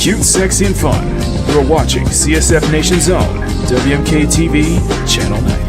Cute, sexy, and fun. You're watching CSF Nation's own WMK TV, Channel 90.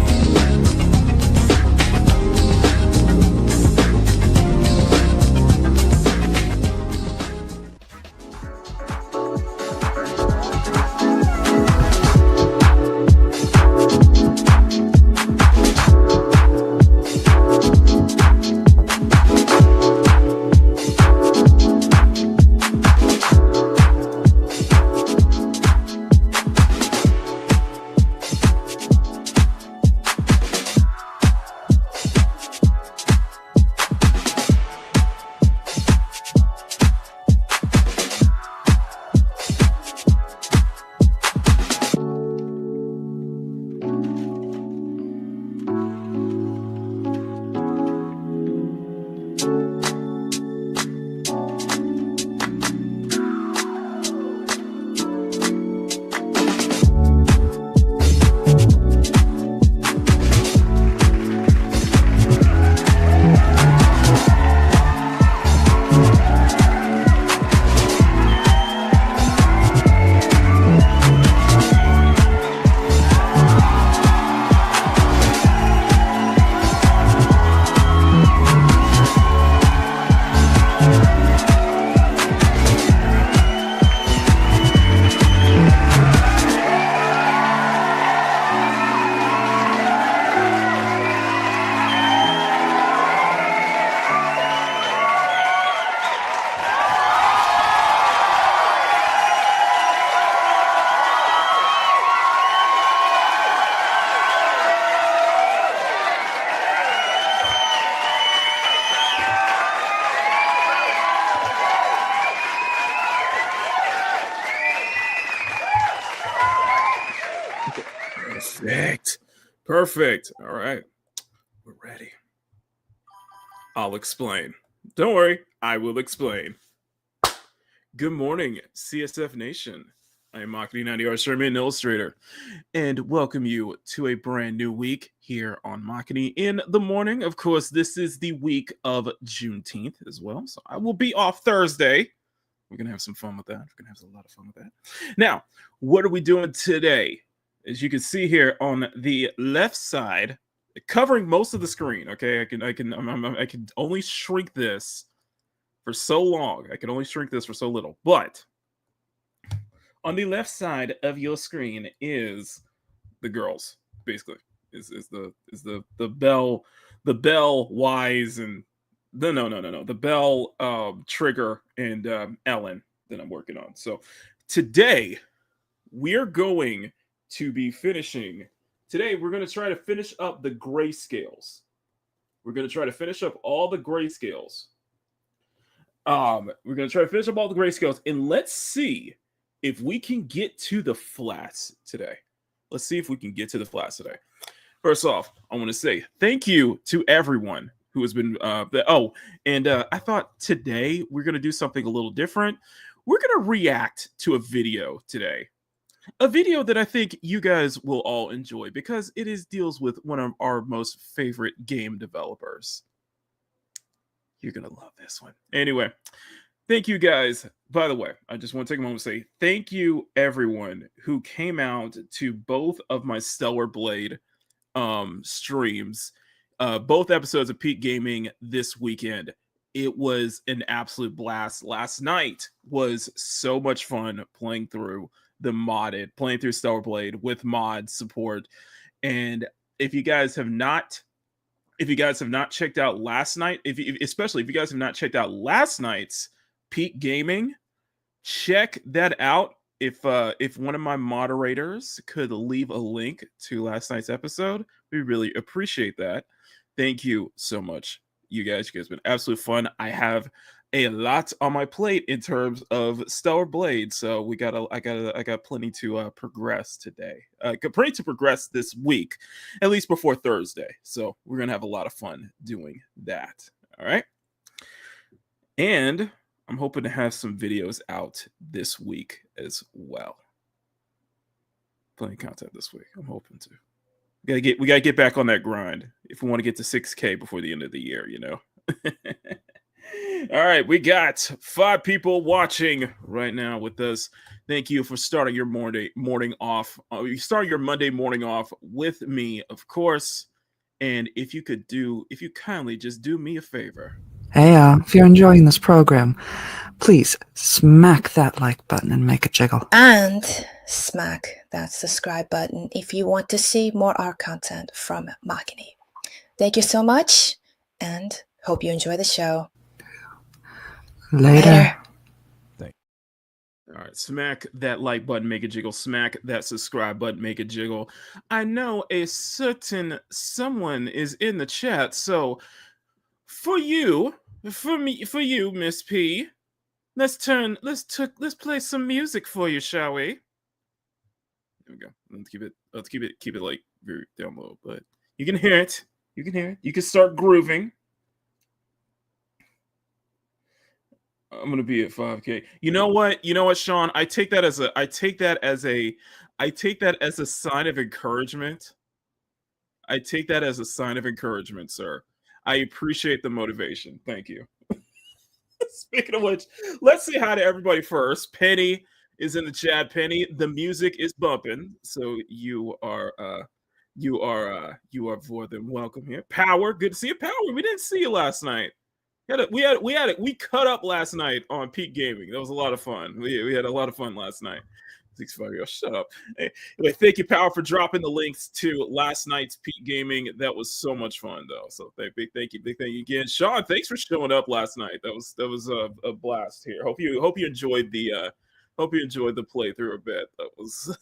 Perfect. All right. We're ready. I'll explain. Don't worry. I will explain. Good morning, CSF Nation. I am Makini, 90 Summer Illustrator, and welcome you to a brand new week here on Makini in the morning. Of course, this is the week of Juneteenth as well, so I will be off Thursday. We're going to have some fun with that. We're going to have a lot of fun with that. Now, what are we doing today? As you can see here on the left side, covering most of the screen. Okay, I can only shrink this for so long. I can only shrink this for so little. But on the left side of your screen is the girls. Basically, is the Belle Wise and the Belle Trigger and Ellen that I'm working on. So today we're going to be finishing. Today, we're going to try to finish up the grayscales. We're going to try to finish up all the grayscales. We're going to try to finish up all the grayscales, and let's see if we can get to the flats today. Let's see if we can get to the flats today. First off, I want to say thank you to everyone who has been. I thought today we're going to do something a little different. We're going to react to a video today. A video that I think you guys will all enjoy because it deals with one of our most favorite game developers. You're going to love this one. Anyway, thank you guys. By the way, I just want to take a moment to say thank you everyone who came out to both of my Stellar Blade streams, both episodes of Peak Gaming this weekend. It was an absolute blast. Last night was so much fun playing through Stellar Blade with mod support. And if you guys have not checked out last night, especially if you guys have not checked out last night's Peak Gaming, check that out. If one of my moderators could leave a link to last night's episode, we really appreciate that. Thank you so much, you guys. You guys have been absolute fun. I have a lot on my plate in terms of Stellar Blade, so I got plenty to progress today. Plenty to progress this week, at least before Thursday. So we're gonna have a lot of fun doing that. All right, and I'm hoping to have some videos out this week as well. Plenty of content this week. I'm hoping to. We gotta get back on that grind if we want to get to 6K before the end of the year. You know. All right, we got 5 people watching right now with us. Thank you for starting your morning off. You start your Monday morning off with me, of course. And if you kindly just do me a favor. Hey, if you're enjoying this program, please smack that like button and make it jiggle. And smack that subscribe button if you want to see more art content from Makini. Thank you so much, and hope you enjoy the show. Later. All right, smack that like button, make it jiggle. Smack that subscribe button, make it jiggle. I know a certain someone is in the chat, so for you, for you, Miss P, let's play some music for you, shall we? There we go. Keep it like very down low, but you can hear it. You can hear it. You can start grooving. I'm gonna be at 5K. You know what? You know what, Sean? I take that as a sign of encouragement. I take that as a sign of encouragement, sir. I appreciate the motivation. Thank you. Speaking of which, let's say hi to everybody first. Penny is in the chat. Penny, the music is bumping, so you are more than welcome here. Power, good to see you. Power, we didn't see you last night. We cut up last night on Peak Gaming. That was a lot of fun. We had a lot of fun last night. 65 years. Shut up. Anyway, thank you, Power, for dropping the links to last night's Peak Gaming. That was so much fun, though. So big thank you again, Sean. Thanks for showing up last night. That was a blast here. Hope you enjoyed the playthrough a bit. That was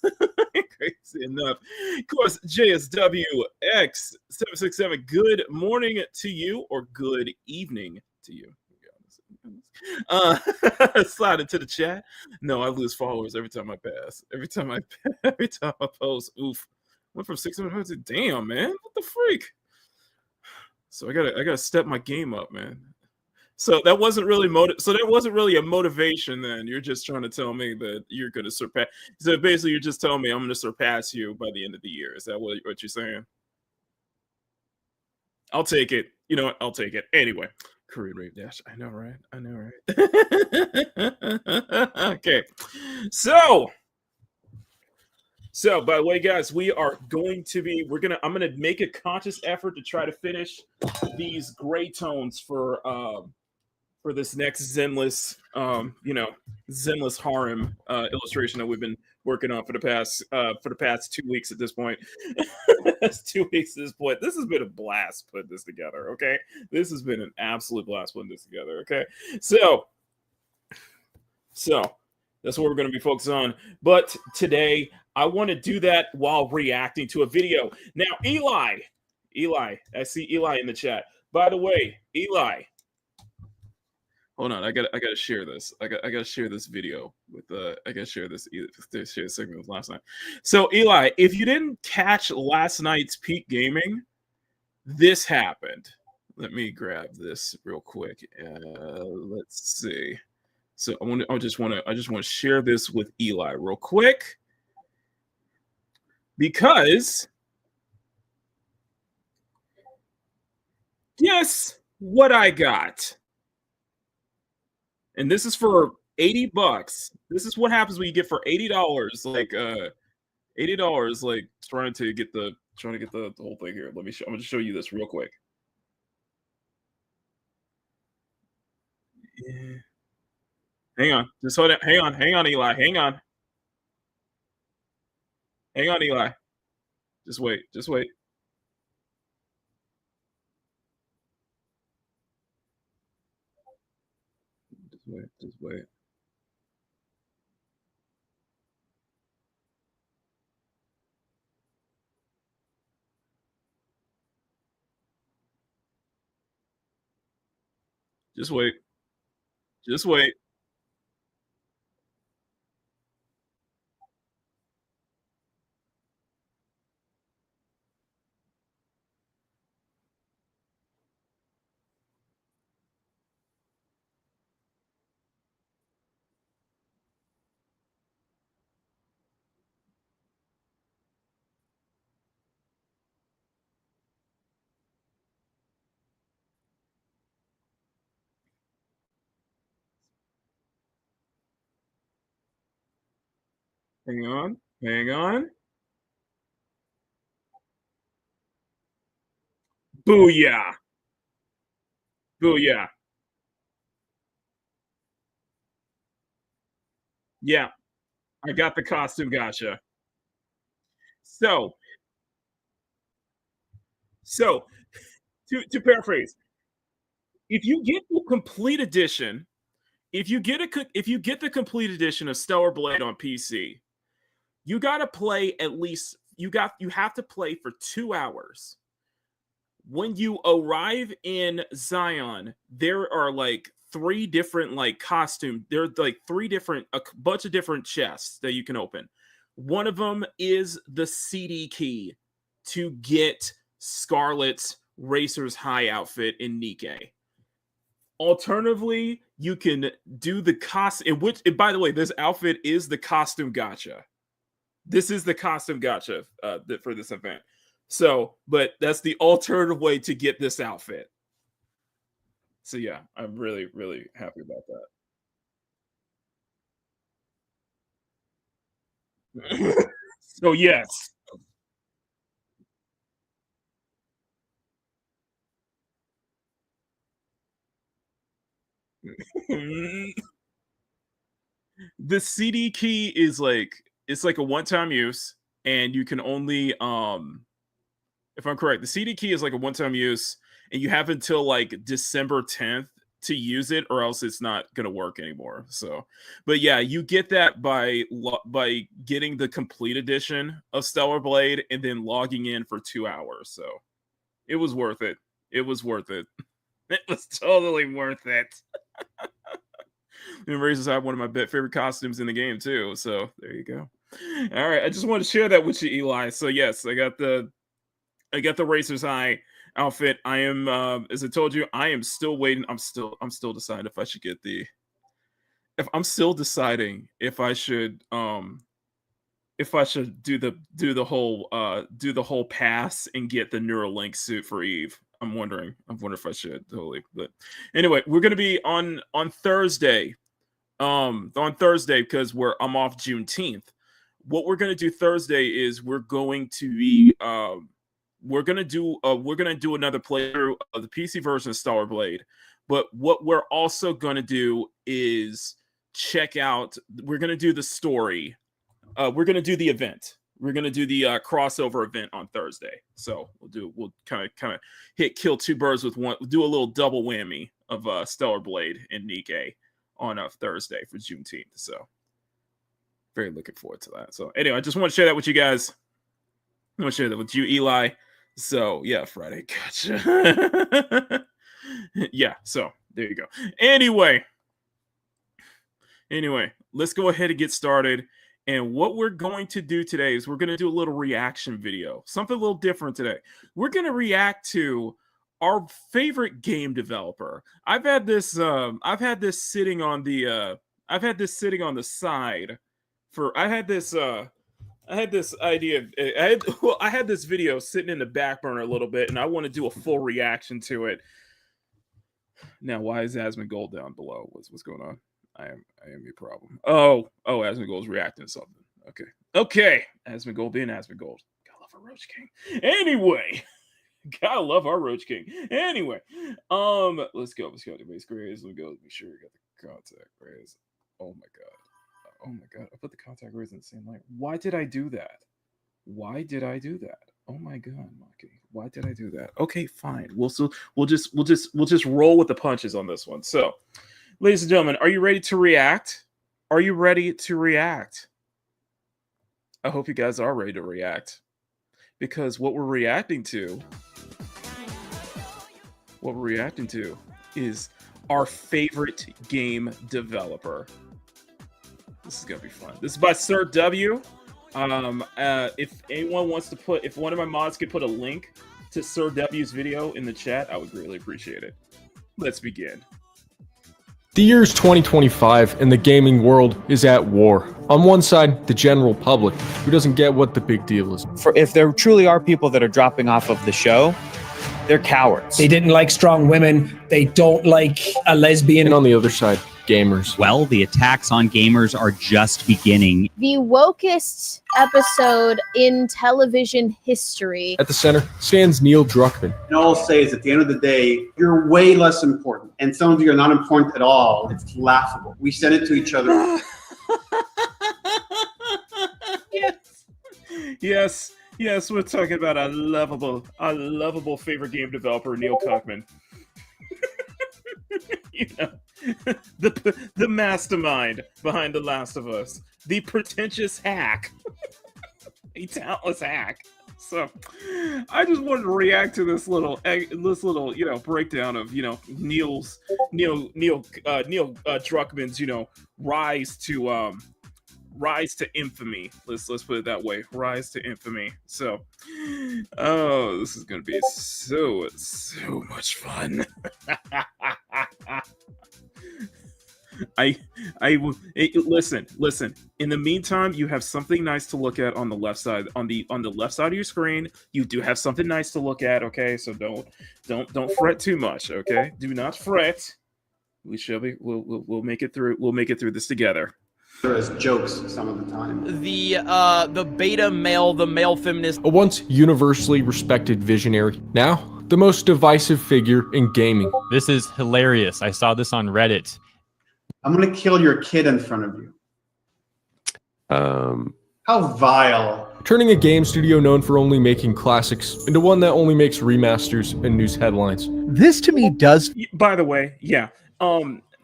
crazy enough. Of course, JSWX767. Good morning to you, or good evening to you. Slide into the chat. No, I lose followers every time I pass. Every time I post. Oof. Went from 600 to damn, man. What the freak? So I gotta step my game up, man. So that wasn't really a motivation then. You're just trying to tell me that you're gonna surpass. So basically you're just telling me I'm gonna surpass you by the end of the year. Is that what you're saying? I'll take it. You know what? I'll take it. Anyway. Career rate dash. I know, right? Okay. So by the way, guys, I'm gonna make a conscious effort to try to finish these gray tones for this next Zenless Zenless harem illustration that we've been working on for the past 2 weeks at this point. That's 2 weeks at this point. This has been a blast putting this together. Okay, this has been an absolute blast putting this together. Okay, so that's what we're going to be focused on. But today, I want to do that while reacting to a video. Now, Eli, I see Eli in the chat. By the way, Eli, hold on, I gotta share this. I gotta share this video with I gotta share this segment with last night. So Eli, if you didn't catch last night's Peak Gaming, this happened. Let me grab this real quick. Let's see. So I just want to share this with Eli real quick, because guess what I got. And this is for $80. This is what happens when you get for $80, like $80, like trying to get the whole thing here. I'm gonna show you this real quick. Yeah. Hang on, just hold it. Hang on, Eli. Hang on, Eli. Just wait. Just wait. Just wait. Just wait. Just wait. Hang on. Hang on. Booyah. Booyah. Yeah, I got the costume gotcha. So, so to paraphrase, if you get the complete edition, if you get the complete edition of Stellar Blade on PC, you got to play at least you have to play for 2 hours. When you arrive in Zion, there are like 3 different like costume. There are like 3 different bunch of different chests that you can open. One of them is the CD key to get Scarlet's Racer's High outfit in Nikkei. Alternatively, you can do the costume, which, and by the way, this outfit is the costume gotcha. This is the costume gotcha for this event. So, but that's the alternative way to get this outfit. So yeah, I'm really, really happy about that. So yes. The CD key is like, it's like a one-time use, and you can only if I'm correct, the CD key is like a one-time use, and you have until like December 10th to use it, or else it's not gonna work anymore. So, but yeah, you get that by getting the complete edition of Stellar Blade and then logging in for 2 hours. So it was worth it. It was worth it. It was totally worth it. And Razor's had one of my favorite costumes in the game too. So there you go. All right, I just wanted to share that with you, Eli. So yes, I got the Racer's High outfit. I am, as I told you, I am still waiting. I'm still deciding if I should get the. If I'm still deciding if I should do the whole pass and get the Neuralink suit for Eve. I'm wondering if I should totally. But anyway, we're gonna be on Thursday. On Thursday, because I'm off Juneteenth. What we're gonna do Thursday is we're gonna do another playthrough of the PC version of Stellar Blade. But what we're also gonna do is we're gonna do the story. We're gonna do the event. We're gonna do the crossover event on Thursday. So we'll kind of kill 2 birds with one. We'll do a little double whammy of Stellar Blade and Nikkei on Thursday for Juneteenth. So very looking forward to that. So anyway, I just want to share that with you guys. I want to share that with you, Eli. So yeah, Friday, gotcha. Yeah, so there you go. Anyway, let's go ahead and get started. And what we're going to do today is we're going to do a little reaction video, something a little different today. We're going to react to our favorite game developer. I've had this sitting on the side for. I had this idea. I had this video sitting in the back burner a little bit, and I want to do a full reaction to it. Now, why is Asmongold down below? What's going on? I am your problem. Oh, Asmongold's reacting to something. Okay. Asmongold being Asmongold. Gotta love our Roach King. Anyway, gotta love our Roach King. Anyway, let's go. Base grades. Let me go. Make sure we got the contact grades. Oh my god. I put the contact grades in the same line. Why did I do that? Oh my god, Makini. Why did I do that? Okay, fine. We'll just roll with the punches on this one. So, ladies and gentlemen, are you ready to react? I hope you guys are ready to react, because what we're reacting to is our favorite game developer. This is gonna be fun. This is by Sir W. If anyone wants to if one of my mods could put a link to Sir W's video in the chat, I would greatly appreciate it. Let's begin. The year's 2025 and the gaming world is at war. On one side, the general public, who doesn't get what the big deal is. If there truly are people that are dropping off of the show, they're cowards. They didn't like strong women. They don't like a lesbian. And on the other side, gamers. Well, the attacks on gamers are just beginning. The wokest episode in television history. At the center stands Neil Druckmann. And all I'll say is at the end of the day, you're way less important. And some of you are not important at all. It's laughable. We send it to each other. Yes, we're talking about a lovable favorite game developer, Neil Druckmann. You know, the mastermind behind The Last of Us, the pretentious hack, a talentless hack. So, I just wanted to react to this little breakdown of Neil Druckmann's rise to infamy. Let's put it that way. Rise to infamy. So, this is gonna be so much fun. Listen. In the meantime, you have something nice to look at on the left side. On the left side of your screen, you do have something nice to look at. Okay, so don't fret too much. Okay, do not fret. We'll make it through. We'll make it through this together. As jokes some of the time. The beta male, the male feminist. A once universally respected visionary, now the most divisive figure in gaming. This is hilarious. I saw this on Reddit. I'm gonna kill your kid in front of you. How vile. Turning a game studio known for only making classics into one that only makes remasters and news headlines. This to me does. By the way, yeah.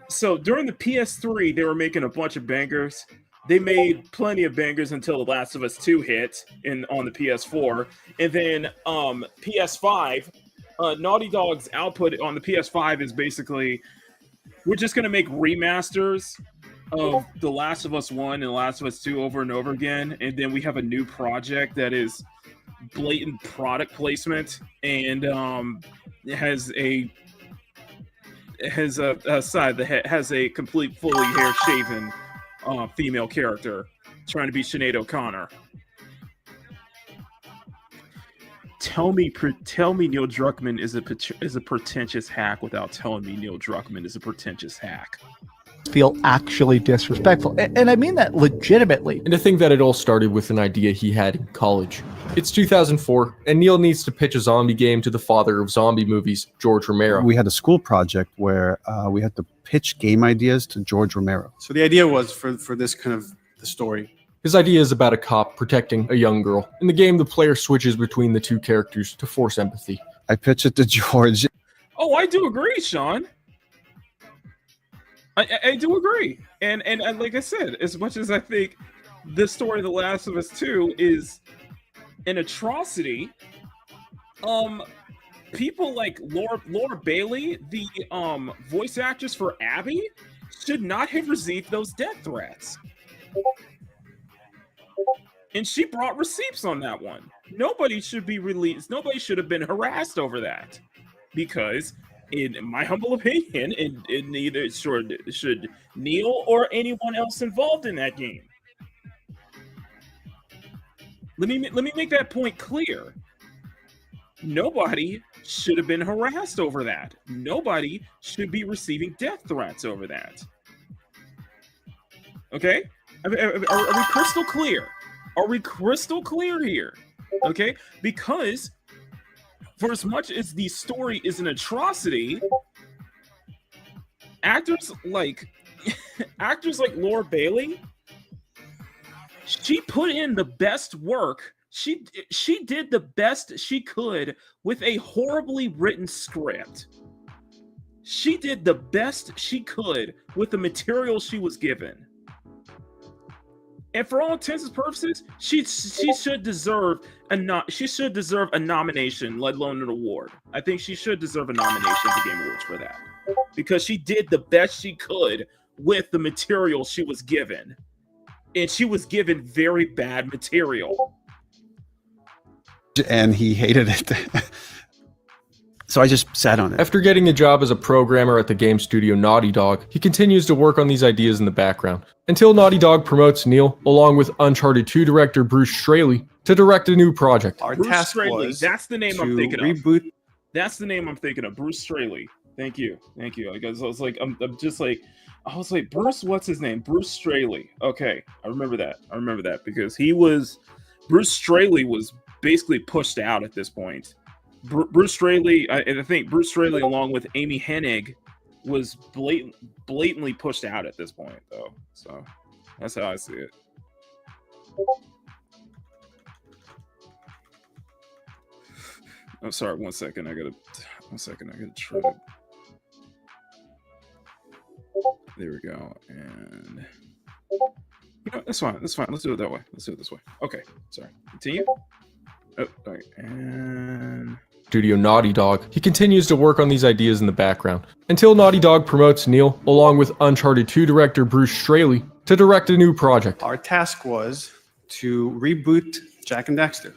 So during the PS3, they were making a bunch of bangers. They made plenty of bangers until The Last of Us 2 hit on the PS4. And then PS5, Naughty Dog's output on the PS5 is basically, we're just going to make remasters of The Last of Us 1 and The Last of Us 2 over and over again. And then we have a new project that is blatant product placement and has a side that has a complete fully hair shaven female character trying to be Sinead O'Connor. Tell me Neil Druckmann is a pretentious hack without telling me Neil Druckmann is a pretentious hack. Feel actually disrespectful, and I mean that legitimately. And to think that it all started with an idea he had in college. It's 2004, and Neil needs to pitch a zombie game to the father of zombie movies, George Romero. We had a school project where we had to pitch game ideas to George Romero. So the idea was for this kind of the story. His idea is about a cop protecting a young girl. In the game, the player switches between the two characters to force empathy. I pitched it to George. Oh, I do agree, Sean. I do agree, and like I said, as much as I think this story of The Last of Us 2 is an atrocity, people like Laura Bailey, the voice actress for Abby, should not have received those death threats. And she brought receipts on that one. Nobody should be released. Nobody should have been harassed over that, because in my humble opinion, it neither should Neil or anyone else involved in that game. Let me make that point clear. Nobody should have been harassed over that. Nobody should be receiving death threats over that. Okay? Are we crystal clear? Are we crystal clear here? Okay? Because for as much as the story is an atrocity, actors like Laura Bailey, she put in the best work. She did the best she could with a horribly written script. She did the best she could with the material she was given. And for all intents and purposes, she should deserve a nomination, let alone an award. I think she should deserve a nomination at the Game Awards for that, because she did the best she could with the material she was given, and she was given very bad material. And he hated it. So I just sat on it. After getting a job as a programmer at the game studio Naughty Dog, he continues to work on these ideas in the background, until Naughty Dog promotes Neil, along with Uncharted 2 director Bruce Straley, to direct a new project. Our Bruce task Straley, was that's the name to I'm thinking reboot. of. That's the name I'm thinking of. Bruce Straley. Thank you. I guess I was like, I'm just like, I was like, Bruce, what's his name? Bruce Straley. Okay, I remember that because Bruce Straley was basically pushed out at this point. Bruce Straley, I think Bruce Straley, along with Amy Hennig, was blatantly pushed out at this point, though. So that's how I see it. I'm sorry. One second. I gotta try to. There we go. And that's fine. That's fine. Let's do it that way. Let's do it this way. Okay. Sorry. Continue. Oh, all right. And studio Naughty Dog, he continues to work on these ideas in the background until Naughty Dog promotes Neil, along with Uncharted 2 director Bruce Straley, to direct a new project. Our task was to reboot Jak and Daxter.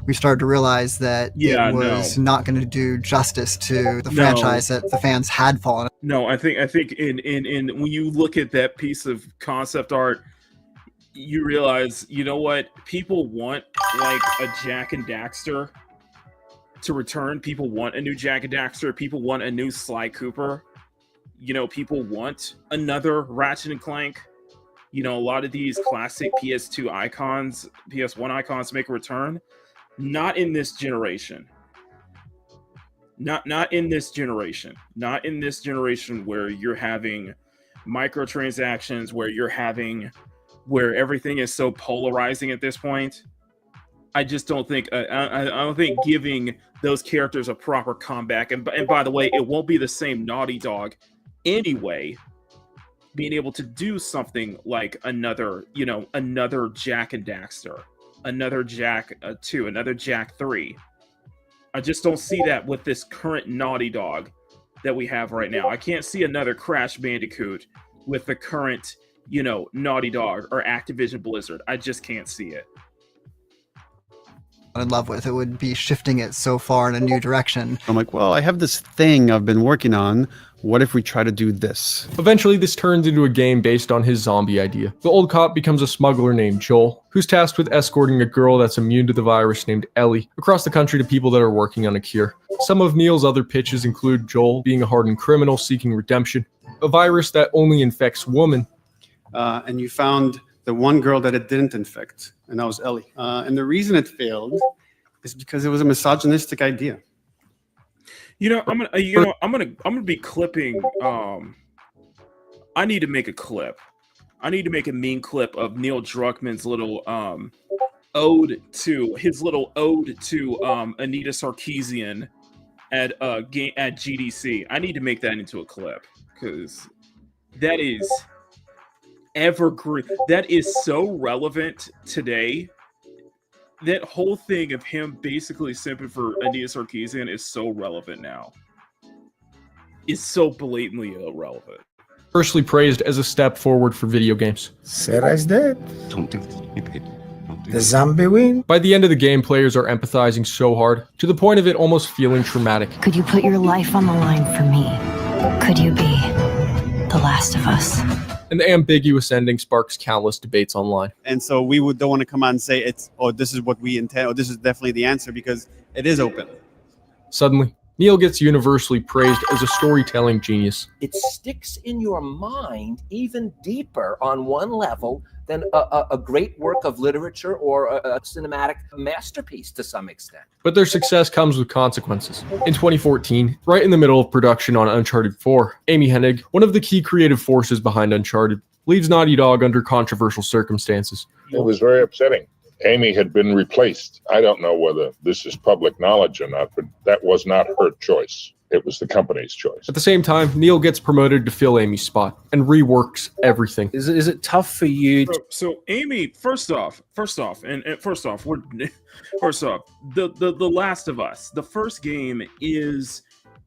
We started to realize that it was not going to do justice to the franchise that the fans had fallen. No, I think in when you look at that piece of concept art, you realize, you know what? People want like a Jak and Daxter to return. People want a new Jak and Daxter. People want a new Sly Cooper. You know, people want another Ratchet and Clank. You know, a lot of these classic PS2 icons, PS1 icons make a return. Not in this generation. Not in this generation. Not in this generation where you're having microtransactions, where everything is so polarizing at this point. I just don't think I don't think giving those characters a proper comeback, and by the way, it won't be the same Naughty Dog anyway. Being able to do something like another Jak and Daxter, another Jak 2, another Jak 3. I just don't see that with this current Naughty Dog that we have right now. I can't see another Crash Bandicoot with the current, Naughty Dog or Activision Blizzard. I just can't see it. In love with it would be shifting it so far in a new direction. I'm like, well, I have this thing I've been working on. What if we try to do this? Eventually, this turns into a game based on his zombie idea. The old cop becomes a smuggler named Joel, who's tasked with escorting a girl that's immune to the virus named Ellie across the country to people that are working on a cure. Some of Neil's other pitches include Joel being a hardened criminal seeking redemption, a virus that only infects women. And you found the one girl that it didn't infect, and that was Ellie. And the reason it failed is because it was a misogynistic idea. I'm gonna be clipping. I need to make a clip. I need to make a meme clip of Neil Druckmann's little ode to Anita Sarkeesian at GDC. I need to make that into a clip because that is evergreen. That is so relevant today. That whole thing of him basically simping for Anita Sarkeesian is so relevant now. It's so blatantly irrelevant. Firstly praised as a step forward for video games. Sarah's dead. Don't do the zombie win. By the end of the game, players are empathizing so hard, to the point of it almost feeling traumatic. Could you put your life on the line for me? Could you be the last of us? And the ambiguous ending sparks countless debates online. And so we don't want to come out and say this is what we intend, or this is definitely the answer, because it is open. Suddenly, Neil gets universally praised as a storytelling genius. It sticks in your mind even deeper on one level than a great work of literature or a cinematic masterpiece to some extent. But their success comes with consequences. In 2014, right in the middle of production on Uncharted 4, Amy Hennig, one of the key creative forces behind Uncharted, leaves Naughty Dog under controversial circumstances. It was very upsetting. Amy had been replaced. I don't know whether this is public knowledge or not, but that was not her choice. It was the company's choice. At the same time, Neil gets promoted to fill Amy's spot and reworks everything. Is it tough for you? So Amy, first off, the Last of Us, the first game is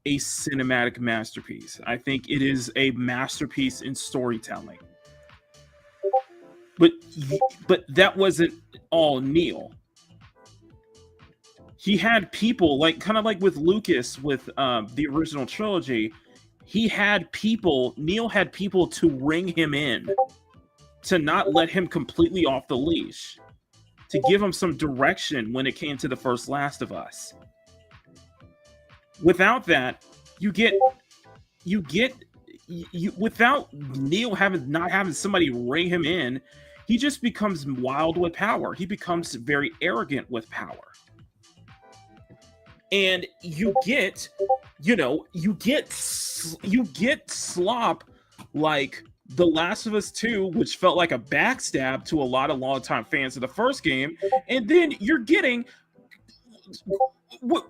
a cinematic masterpiece. I think it is a masterpiece in storytelling. But that wasn't all Neil. He had people kind of like with Lucas with the original trilogy. Neil had people to ring him in, to not let him completely off the leash, to give him some direction when it came to the first Last of Us. Without that, you get you without Neil not having somebody ring him in, he just becomes wild with power. He becomes very arrogant with power. And you get slop like The Last of Us 2, which felt like a backstab to a lot of longtime fans of the first game, and then you're getting what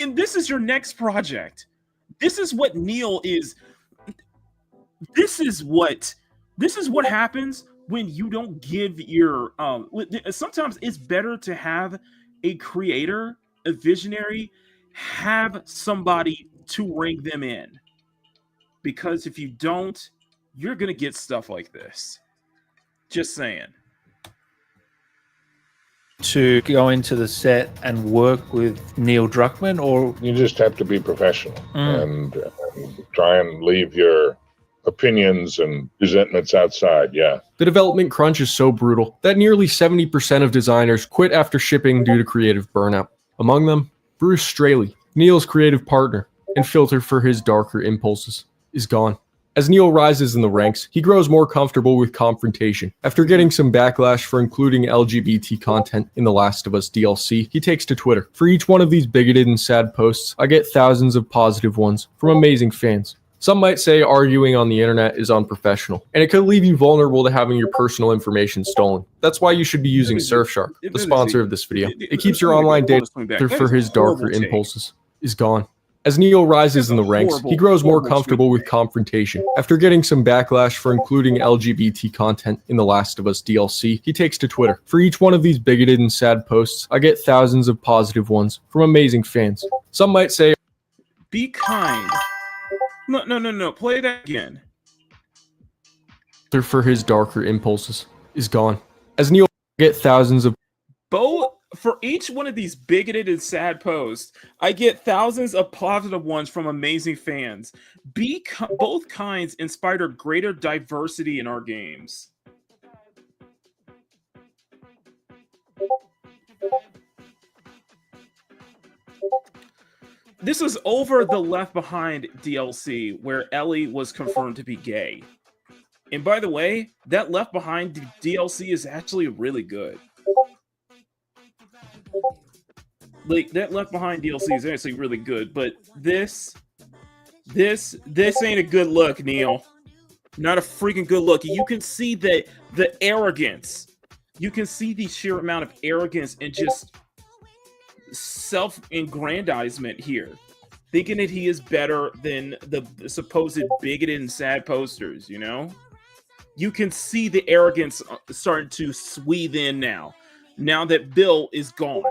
and this is your next project. This is what Neil is. This is what happens when you don't give your sometimes it's better to have a creator, a visionary, have somebody to ring them in, because if you don't, you're gonna get stuff like this. Just saying. To go into the set and work with Neil Druckmann, or you just have to be professional and try and leave your opinions and resentments outside. Yeah. The development crunch is so brutal that nearly 70% of designers quit after shipping due to creative burnout. Among them, Bruce Straley, Neil's creative partner and filter for his darker impulses, is gone. As Neil rises in the ranks, he grows more comfortable with confrontation. After getting some backlash for including LGBT content in The Last of Us DLC, he takes to Twitter. For each one of these bigoted and sad posts, I get thousands of positive ones from amazing fans. Some might say arguing on the internet is unprofessional, and it could leave you vulnerable to having your personal information stolen. That's why you should be using Surfshark, the sponsor of this video. It keeps your online data for his darker impulses, is gone. As Neil rises in the ranks, he grows more comfortable with confrontation. After getting some backlash for including LGBT content in The Last of Us DLC, he takes to Twitter. For each one of these bigoted and sad posts, I get thousands of positive ones from amazing fans. Some might say, be kind. No. Play that again. For his darker impulses, is gone. As Neil get thousands of for each one of these bigoted and sad posts, I get thousands of positive ones from amazing fans. Both kinds inspire greater diversity in our games. This is over the Left Behind DLC, where Ellie was confirmed to be gay. And by the way, that Left Behind DLC is actually really good. Like, that Left Behind DLC is actually really good, but this ain't a good look, Neil. Not a freaking good look. You can see the arrogance. You can see the sheer amount of arrogance and just self-aggrandizement here. Thinking that he is better than the supposed bigoted and sad posters, you know? You can see the arrogance starting to sweep in now that Bill is gone.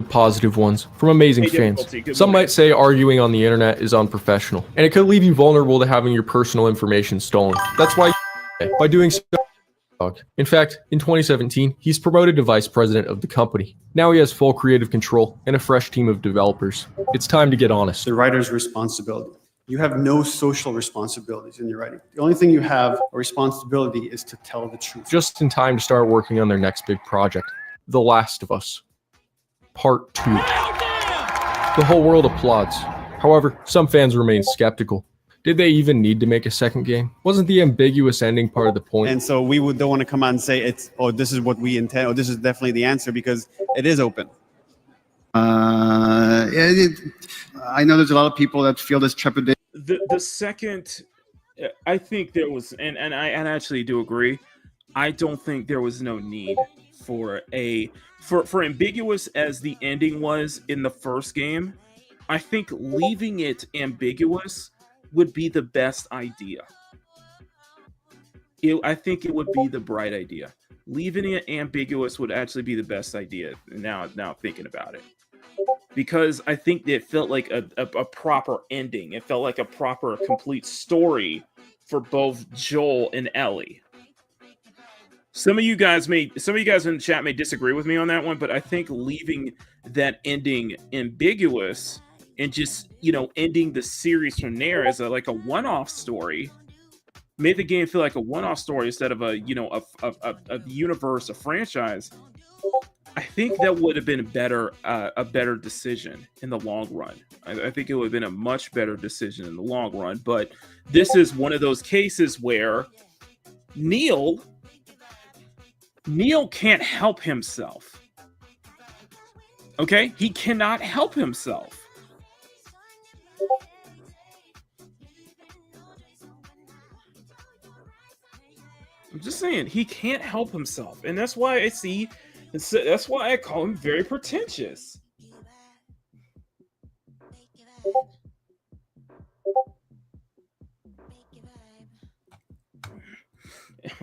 Positive ones from amazing fans. Some might say arguing on the internet is unprofessional, and it could leave you vulnerable to having your personal information stolen. That's why by doing so. In fact, in 2017, he's promoted to vice president of the company. Now he has full creative control and a fresh team of developers. It's time to get honest. The writer's responsibility. You have no social responsibilities in your writing. The only thing you have a responsibility is to tell the truth. Just in time to start working on their next big project, The Last of Us. Part 2. The whole world applauds. However, some fans remain skeptical. Did they even need to make a second game? Wasn't the ambiguous ending part of the point? And so we don't want to come out and say this is what we intend, or this is definitely the answer, because it is open. I know there's a lot of people that feel this trepidation. The second, I think there was, and I actually do agree. I don't think there was no need for ambiguous as the ending was in the first game. I think leaving it ambiguous would be the best idea. I think it would be the bright idea. Leaving it ambiguous would actually be the best idea. Now thinking about it, because I think it felt like a proper ending. It felt like a proper, complete story for both Joel and Ellie. Some of you guys in the chat may disagree with me on that one, but I think leaving that ending ambiguous and just, ending the series from there as a one-off story made the game feel like a one-off story instead of a universe, a franchise. I think that would have been a better decision in the long run. I think it would have been a much better decision in the long run. But this is one of those cases where Neil can't help himself. Okay? He cannot help himself. I'm just saying, he can't help himself. And that's why that's why I call him very pretentious.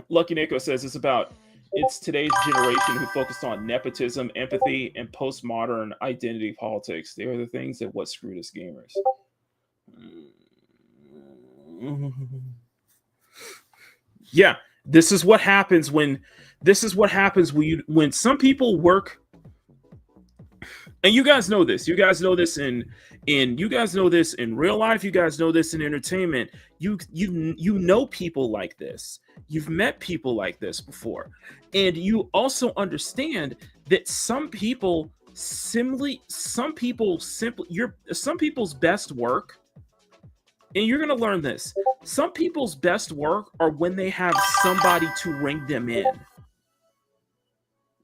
Lucky Nico says it's today's generation who focused on nepotism, empathy, and postmodern identity politics. They are the things that what screwed us gamers. Yeah, this is what happens when some people work. And you guys know this. You guys know this in real life. You guys know this in entertainment. You know people like this. You've met people like this before. And you also understand that some people's best work, and you're going to learn this. Some people's best work are when they have somebody to ring them in.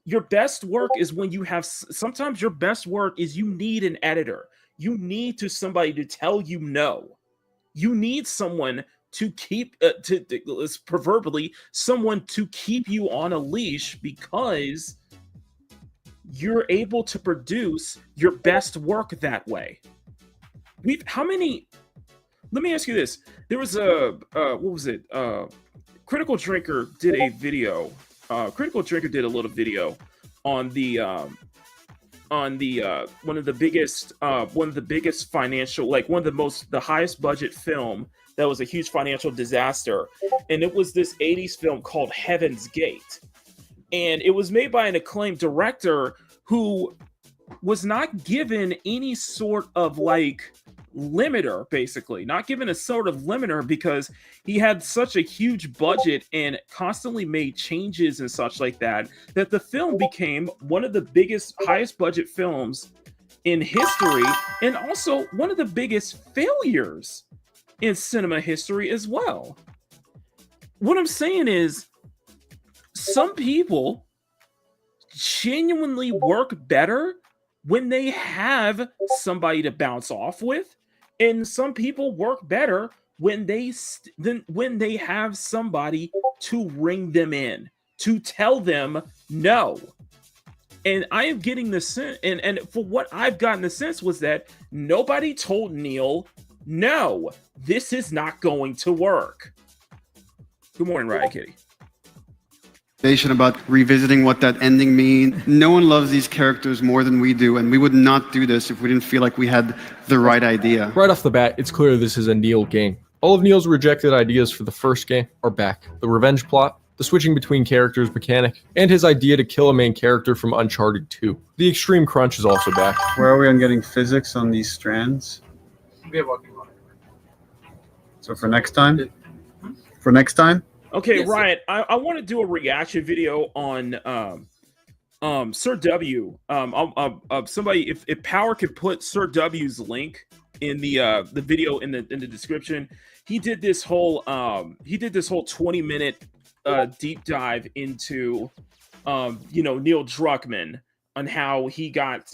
Your best work is when you have, sometimes your best work is you need an editor. You need somebody to tell you no. You need someone to keep, proverbially, someone to keep you on a leash because you're able to produce your best work that way. Let me ask you this. There was Critical Drinker did a video. Critical Drinker did a little video on the one of the biggest financial, like the highest budget film that was a huge financial disaster, and it was this 80s film called Heaven's Gate, and it was made by an acclaimed director who was not given any sort of like limiter, basically not given a sort of limiter because he had such a huge budget and constantly made changes and such like that the film became one of the highest budget films in history, and also one of the biggest failures in cinema history as well. What I'm saying is, some people genuinely work better when they have somebody to bounce off with, and some people work better when they have somebody to ring them in, to tell them no. And I am getting the sense, and for what I've gotten the sense was that nobody told Neil, no, this is not going to work. Good morning, Riot Kitty. About revisiting what that ending means. No one loves these characters more than we do, and we would not do this if we didn't feel like we had the right idea. Right off the bat, it's clear this is a Neil game. All of Neil's rejected ideas for the first game are back. The revenge plot, the switching between characters mechanic, and his idea to kill a main character from Uncharted 2. The extreme crunch is also back. Where are we on getting physics on these strands? We're working on it. So for next time? For next time? Okay, yes, Ryan, I want to do a reaction video on Sir W. Somebody, if Power could put Sir W's link in the video in the description. He did this whole 20-minute deep dive into Neil Druckmann on how he got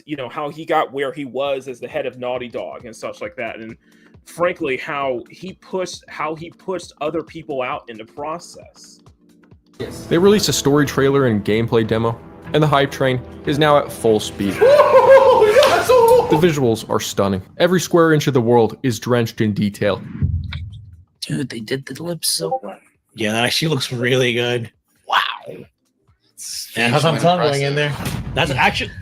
where he was as the head of Naughty Dog and such like that, and frankly how he pushed other people out in the process. Yes. They released a story trailer and gameplay demo, and the hype train is now at full speed. The visuals are stunning. Every square inch of the world is drenched in detail. Dude, they did the lips so well. Yeah, that actually looks really good. Wow. And how's I'm tumbling in there? That's actually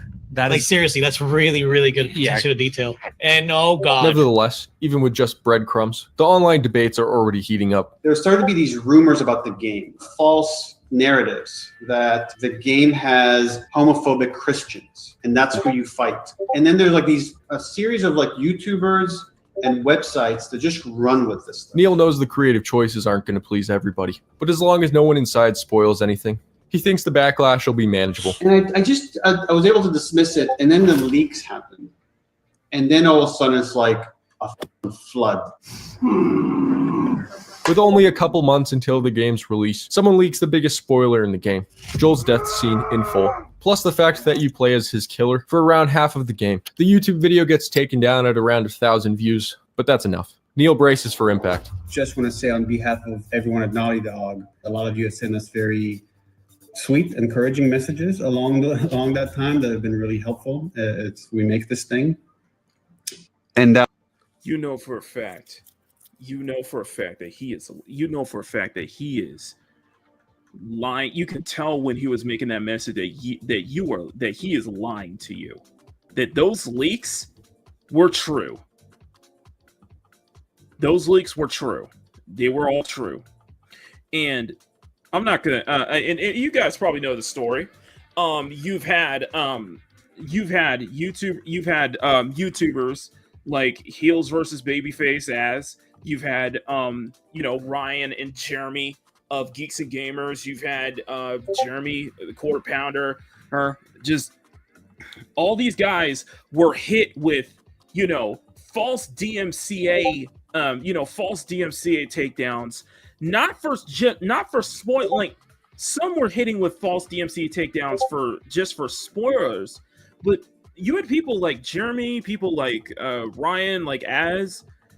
seriously, that's really, really good attention to detail. And oh god. Nevertheless, even with just breadcrumbs, the online debates are already heating up. There started to be these rumors about the game, false narratives that the game has homophobic Christians, and that's who you fight. And then there's a series of YouTubers and websites that just run with this stuff. Neil knows the creative choices aren't going to please everybody, but as long as no one inside spoils anything, He thinks the backlash will be manageable. And I was able to dismiss it, and then the leaks happened. And then all of a sudden it's like a flood. With only a couple months until the game's release, someone leaks the biggest spoiler in the game, Joel's death scene in full, plus the fact that you play as his killer for around half of the game. The YouTube video gets taken down at around 1,000 views, but that's enough. Neil braces for impact. Just want to say on behalf of everyone at Naughty Dog, a lot of you have sent us very sweet, encouraging messages along that time that have been really helpful. We make this thing. And you know for a fact that he is lying. You can tell when he was making that message that he is lying to you, that those leaks were true. Those leaks were true. They were all true. And I'm not gonna and you guys probably know the story. You've had YouTubers like Heels versus Babyface you've had Ryan and Jeremy of Geeks and Gamers. You've had Jeremy, the Quarter Pounder, just all these guys were hit with false DMCA takedowns, not for spoiling. Some were hitting with false DMCA takedowns for spoilers, but you had people like Jeremy, people like Ryan, like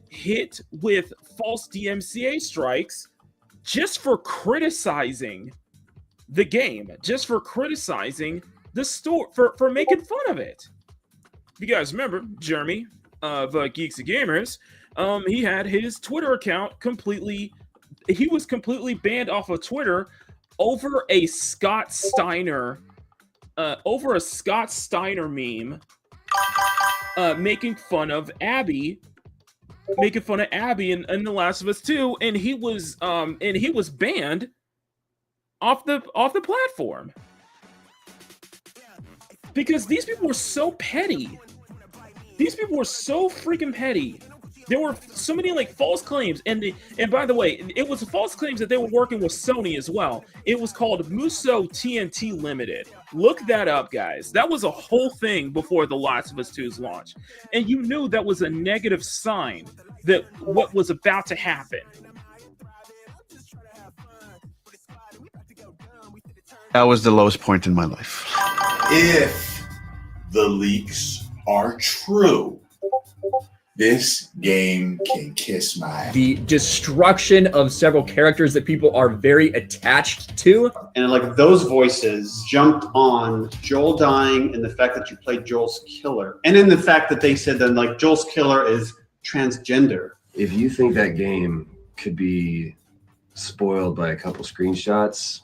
hit with false DMCA strikes just for criticizing the game, just for criticizing the store, for making fun of it. If you guys remember, Jeremy of Geeks and Gamers, he had his Twitter account he was completely banned off of Twitter over a Scott Steiner meme, making fun of Abby in The Last of Us 2, and he was banned off the platform because these people were so petty. These people were so freaking petty. There were so many false claims, and by the way, it was false claims that they were working with Sony as well. It was called Muso TNT Limited. Look that up, guys. That was a whole thing before The Last of Us 2's launch, and you knew that was a negative sign that what was about to happen. That was the lowest point in my life. If the leaks are true, this game can kiss my ass. The destruction of several characters that people are very attached to. And those voices jumped on Joel dying and the fact that you played Joel's killer. And then the fact that they said that Joel's killer is transgender. If you think that game could be spoiled by a couple screenshots,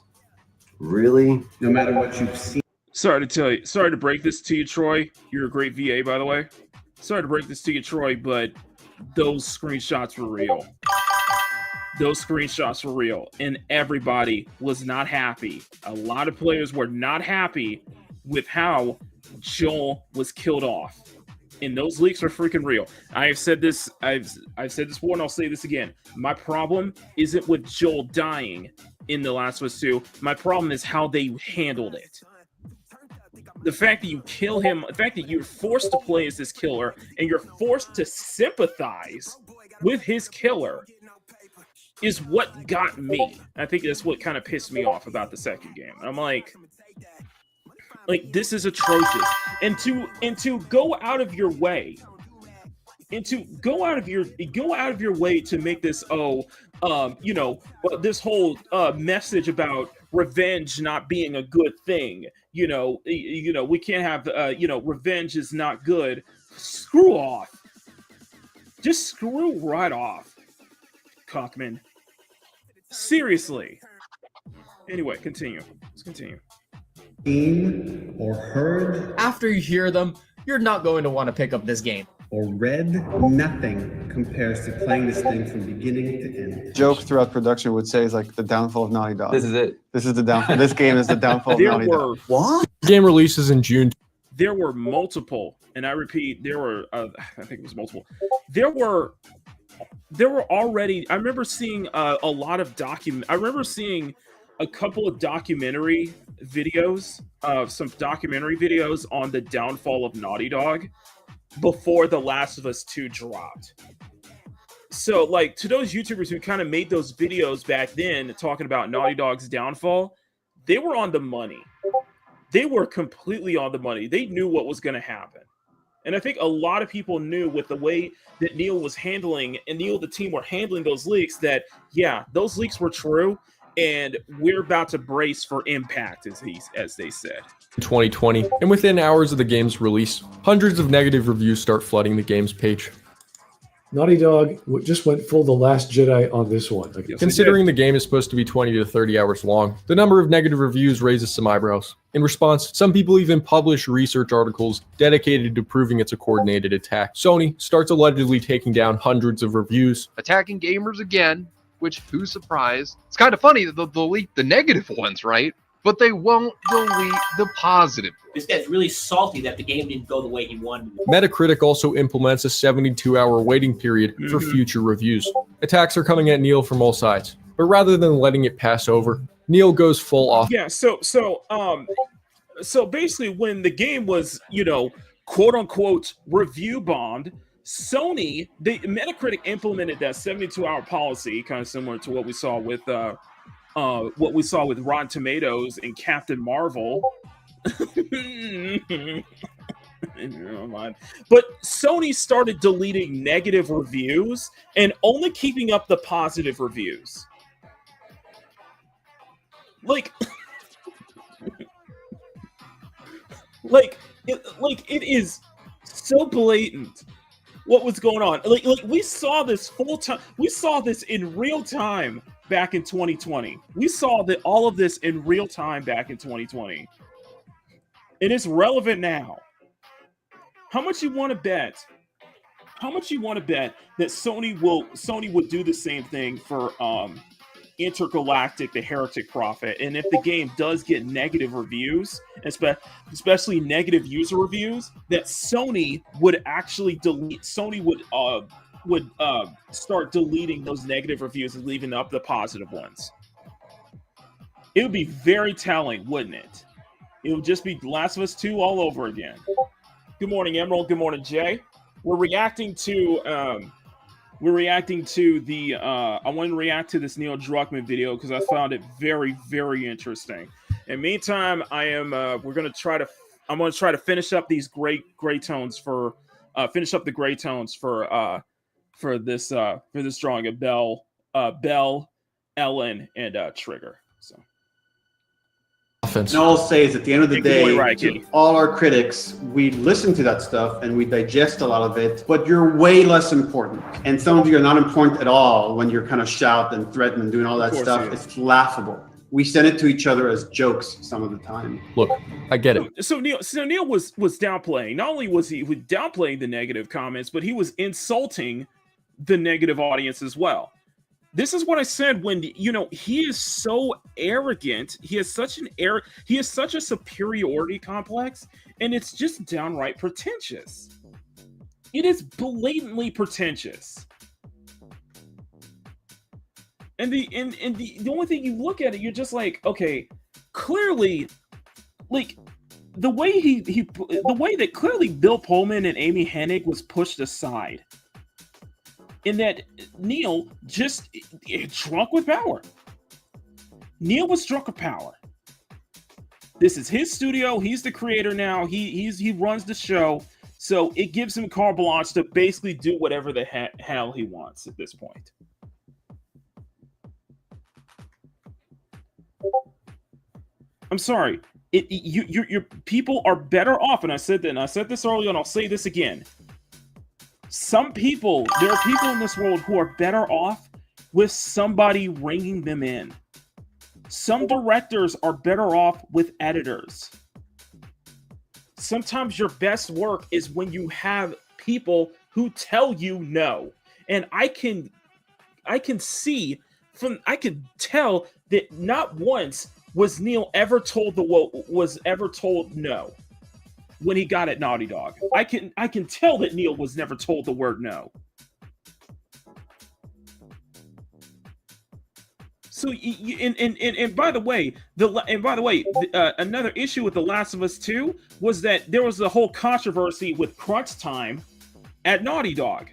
really? No matter what you've seen. Sorry to break this to you, Troy. You're a great VA, by the way. Sorry to break this to you, Troy, but those screenshots were real. Those screenshots were real, and everybody was not happy. A lot of players were not happy with how Joel was killed off. And those leaks are freaking real. I've said this before, and I'll say this again. My problem isn't with Joel dying in The Last of Us 2. My problem is how they handled it. The fact that you kill him, the fact that you're forced to play as this killer, and you're forced to sympathize with his killer is what got me. I think that's what kind of pissed me off about the second game. I'm like this is atrocious. And to go out of your way, to make this this whole message about revenge not being a good thing. We can't have revenge is not good. Screw off. Just screw right off, Cockman. Seriously. Anyway, continue. Let's continue. Seen or heard after you hear them, you're not going to want to pick up this game. Or read, nothing compares to playing this thing from beginning to end. Joke throughout production would say is the downfall of Naughty Dog. This is it. This is the downfall. This game is the downfall of Naughty Dog. What? Game releases in June. There were multiple, and I repeat, there were I think it was multiple. There were already. I remember seeing a lot of I remember seeing a couple of documentary videos, some documentary videos on the downfall of Naughty Dog before The Last of Us 2 dropped. So, like, to those YouTubers who kind of made those videos back then talking about Naughty Dog's downfall, they were on the money. They were completely on the money. They knew what was going to happen. And I think a lot of people knew with the way that Neil was handling, and Neil, the team, were handling those leaks, that, yeah, those leaks were true, and we're about to brace for impact, as they said. 2020, and within hours of the game's release, hundreds of negative reviews start flooding the game's page. Naughty Dog just went full The Last Jedi on this one. Considering the game is supposed to be 20 to 30 hours long, the number of negative reviews raises some eyebrows. In response, some people even publish research articles dedicated to proving it's a coordinated attack. Sony starts allegedly taking down hundreds of reviews, attacking gamers again, which, who's surprised? It's kind of funny that they'll delete the negative ones, right? But they won't delete the positive. This guy's really salty that the game didn't go the way he wanted. Metacritic also implements a 72-hour waiting period for future reviews. Attacks are coming at Neil from all sides, but rather than letting it pass over, Neil goes full off. Yeah, so basically when the game was, quote unquote review bombed, Metacritic implemented that 72-hour policy, kind of similar to what we saw with Rotten Tomatoes and Captain Marvel. Never mind. But Sony started deleting negative reviews and only keeping up the positive reviews. It is so blatant what was going on. Like we saw this full time. We saw this in real time back in 2020. We saw that all of this in real time back in 2020. It is relevant now. How much you want to bet? How much you want to bet that Sony would do the same thing for Intergalactic, the Heretic Prophet, and if the game does get negative reviews, especially negative user reviews, that Sony would actually delete. Sony would start deleting those negative reviews and leaving up the positive ones. It would be very telling, wouldn't it? It would just be Last of Us 2 all over again. Good morning, Emerald. Good morning, Jay. We're reacting to the I want to react to this Neil Druckmann video because I found it very, very interesting. In the meantime, I'm going to try to finish up these graytones for this drawing of Belle, Ellen, and Trigger. So. And all I'll say is at the end of the day, to all our critics, we listen to that stuff and we digest a lot of it, but you're way less important. And some of you are not important at all when you're kind of shout and threaten and doing all that stuff. It's laughable. We send it to each other as jokes some of the time. Look, I get it. So Neil was downplaying. Not only was he downplaying the negative comments, but he was insulting the negative audience as well. This is what I said when, he is so arrogant. He has such a superiority complex, and it's just downright pretentious. It is blatantly pretentious. And the only thing you look at it, you're just like, okay, clearly, like the way that clearly Bill Pullman and Amy Hennig was pushed aside. In that Neil just drunk with power. Neil was drunk with power. This is his studio. He's the creator now. He runs the show. So it gives him carte blanche to basically do whatever the hell he wants at this point. I'm sorry. Your people are better off, and I said that, and I said this earlier, and I'll say this again. There are people in this world who are better off with somebody ringing them in. Some directors are better off with editors. Sometimes your best work is when you have people who tell you no. And I can tell that not once was Neil ever told no. When he got at Naughty Dog, I can tell that Neil was never told the word no. So and by the way, another issue with The Last of Us 2 was that there was a whole controversy with crunch time at Naughty Dog.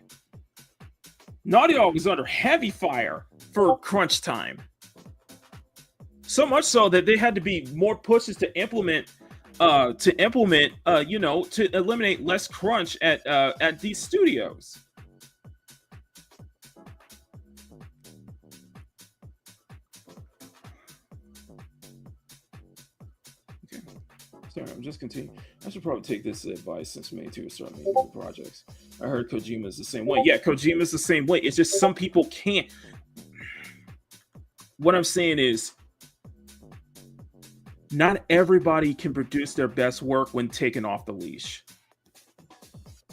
Naughty Dog was under heavy fire for crunch time. So much so that they had to be more pushes to eliminate less crunch at these studios. Okay. Sorry, I'm just continuing. I should probably take this advice since May 2 start making new projects. I heard Kojima's the same way. Yeah, Kojima's the same way. It's just some people can't. What I'm saying is, not everybody can produce their best work when taken off the leash.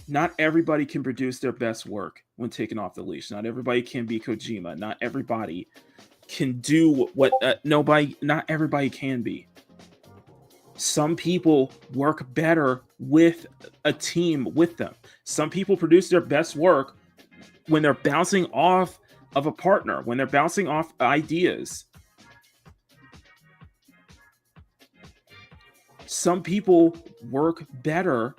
Not everybody can produce their best work when taken off the leash. Not everybody can be Kojima. Not everybody can do what not everybody can be. Some people work better with a team with them. Some people produce their best work when they're bouncing off of a partner, when they're bouncing off ideas. Some people work better,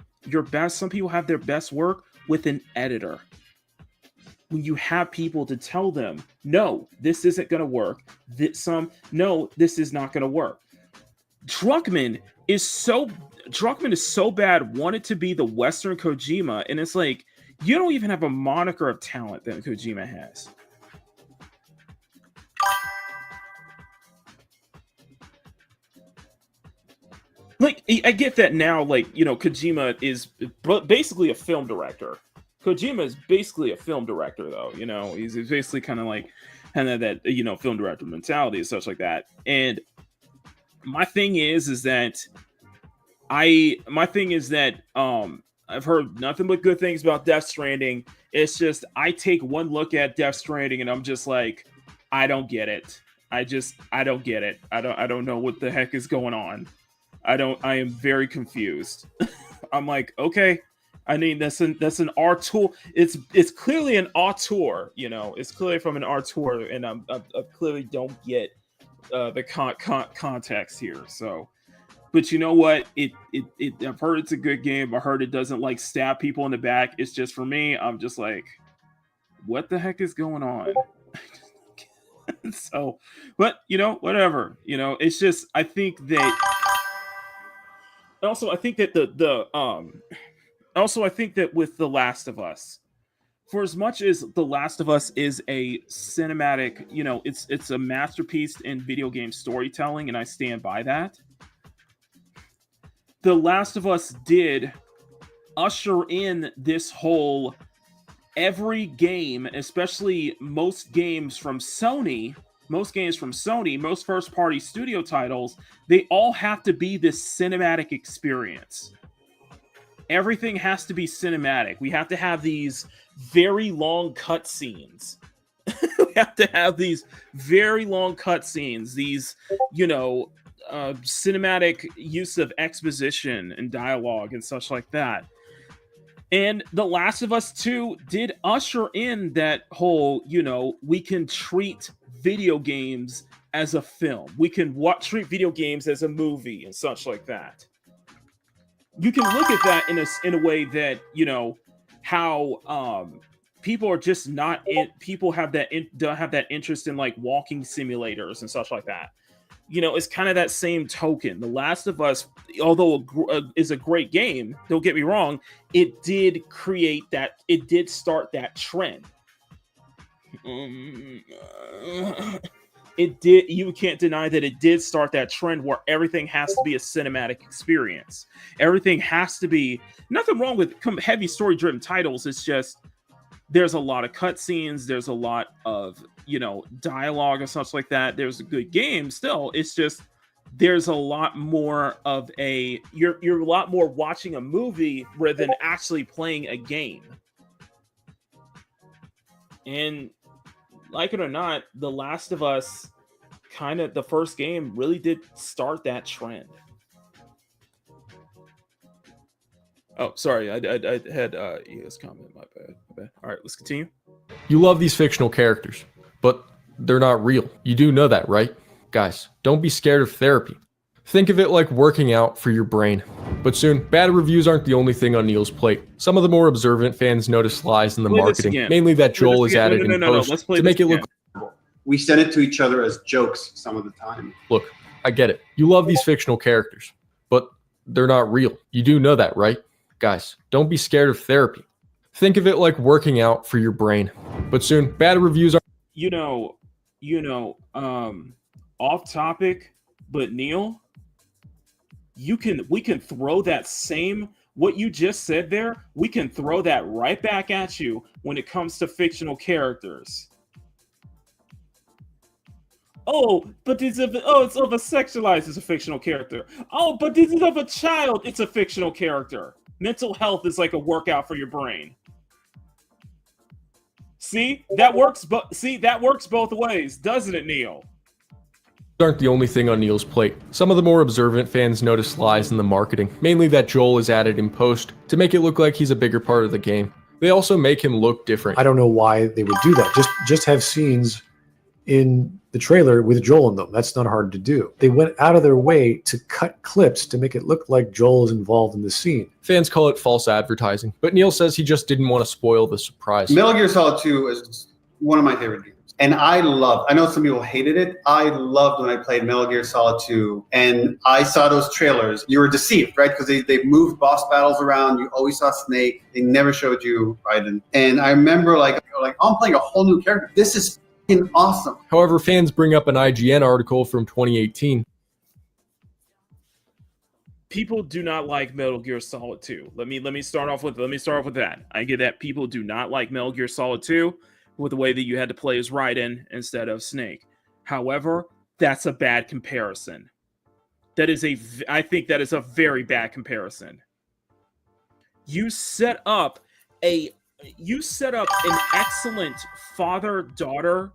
some people have their best work with an editor. When you have people to tell them, no, this isn't going to work. No, this is not going to work. Druckmann is so bad, wanted to be the Western Kojima, and it's like, you don't even have a moniker of talent that Kojima has. Like, I get that now, like, Kojima is basically a film director. Kojima is basically a film director, though, he's basically kind of that, film director mentality and such like that. And my thing is that I've heard nothing but good things about Death Stranding. It's just, I take one look at Death Stranding and I'm just like, I don't get it. I don't get it. I don't know what the heck is going on. I am very confused. I'm like, okay. I mean, that's an auteur. It's clearly an auteur, it's clearly from an auteur, and I clearly don't get the context here. So, but you know what? I've heard it's a good game. I heard it doesn't stab people in the back. It's just, for me, I'm just like, what the heck is going on? So, but whatever. It's just, I think that. Also, I think that I think that with The Last of Us, for as much as The Last of Us is a cinematic, it's a masterpiece in video game storytelling, and I stand by that. The Last of Us did usher in this whole, every game, especially most games from Sony, most first-party studio titles, they all have to be this cinematic experience. Everything has to be cinematic. We have to have these very long cutscenes. We have to have these very long cutscenes, these, cinematic use of exposition and dialogue and such like that. And The Last of Us 2 did usher in that whole, we can treat video games as a film. We can treat video games as a movie and such like that. You can look at that in a way that, how people are just not people don't have that interest in walking simulators and such like that. It's kind of that same token. The Last of Us, although is a great game, don't get me wrong, it did start that trend. It did. You can't deny that it did start that trend where everything has to be a cinematic experience. Everything has to be, nothing wrong with heavy story-driven titles. It's just, there's a lot of cutscenes. There's a lot of, dialogue and such like that. There's a good game still. It's just, there's a lot more of you're a lot more watching a movie rather than actually playing a game. And like it or not, The Last of Us, the first game, really did start that trend. Oh, sorry, I had ES comment. My bad. All right, let's continue. You love these fictional characters, but they're not real. You do know that, right? Guys, don't be scared of therapy. Think of it like working out for your brain. But soon, bad reviews aren't the only thing on Neil's plate. Some of the more observant fans notice lies in the marketing, mainly that Joel is added in post to make it look. We send it to each other as jokes some of the time. Look, I get it. You love these fictional characters, but they're not real. You do know that, right? Guys, don't be scared of therapy. Think of it like working out for your brain. But soon, bad reviews are. Off topic, but Neil, we can throw that same, what you just said there, we can throw that right back at you when it comes to fictional characters. Oh, but it's of a sexualized, it's a fictional character. Oh, but this is of a child, it's a fictional character. Mental health is like a workout for your brain. See, that works both ways, doesn't it, Neil? Aren't the only thing on Neil's plate. Some of the more observant fans notice lies in the marketing, mainly that Joel is added in post to make it look like he's a bigger part of the game. They also make him look different. I don't know why they would do that. Just have scenes in the trailer with Joel in them. That's not hard to do. They went out of their way to cut clips to make it look like Joel is involved in the scene. Fans call it false advertising, but Neil says he just didn't want to spoil the surprise. Metal Gear Solid 2 is one of my favorite games. And I know some people hated it. I loved when I played Metal Gear Solid 2 and I saw those trailers. You were deceived, right? Because they moved boss battles around. You always saw Snake. They never showed you Raiden. And I remember like, I'm playing a whole new character. This is fucking awesome. However, fans bring up an IGN article from 2018. People do not like Metal Gear Solid 2. Let me start off with that. I get that people do not like Metal Gear Solid 2. With the way that you had to play as Raiden instead of Snake. However, that's a bad comparison. I think that is a very bad comparison. You set up an excellent father-daughter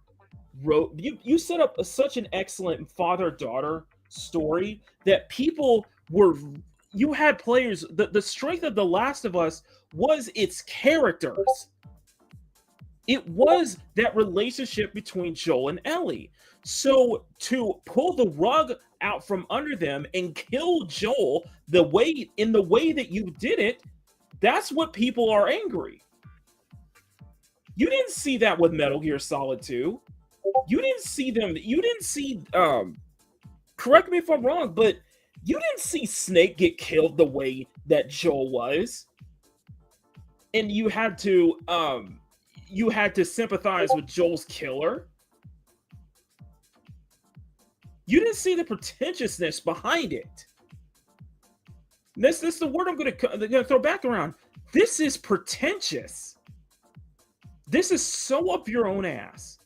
you set up such an excellent father-daughter story that people were. You had players. The strength of The Last of Us was its characters. It was that relationship between Joel and Ellie. So to pull the rug out from under them and kill Joel in the way that you did it, that's what people are angry. You didn't see that with Metal Gear Solid 2. You didn't see, correct me if I'm wrong, but you didn't see Snake get killed the way that Joel was. And you had to sympathize with Joel's killer. You didn't see the pretentiousness behind it. This is the word I'm going to throw back around. This is pretentious. This is so up your own ass.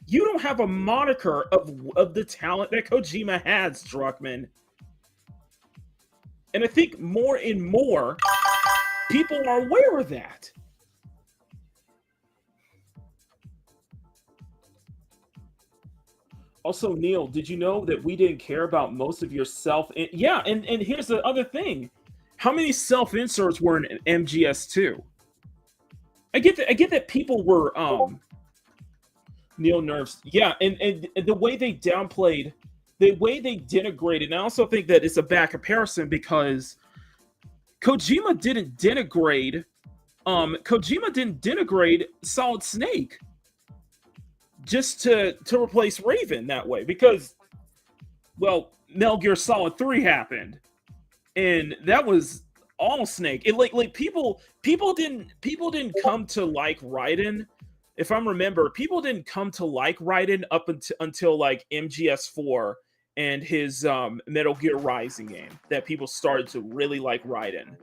You don't have a moniker of the talent that Kojima has, Druckmann. And I think more and more people are aware of that. Also, Neil, did you know that we didn't care about most of your yeah, and here's the other thing. How many self-inserts were in MGS2? I get that people were Neil nerves. Yeah, and the way they downplayed, the way they denigrated, and I also think that it's a bad comparison because Kojima didn't denigrate Solid Snake just to replace Raven that way, because, well, Metal Gear Solid 3 happened, and that was all Snake. It like people didn't come to like Raiden. If I remember, people didn't come to like Raiden up until like MGS4 and his Metal Gear Rising game that people started to really like Raiden.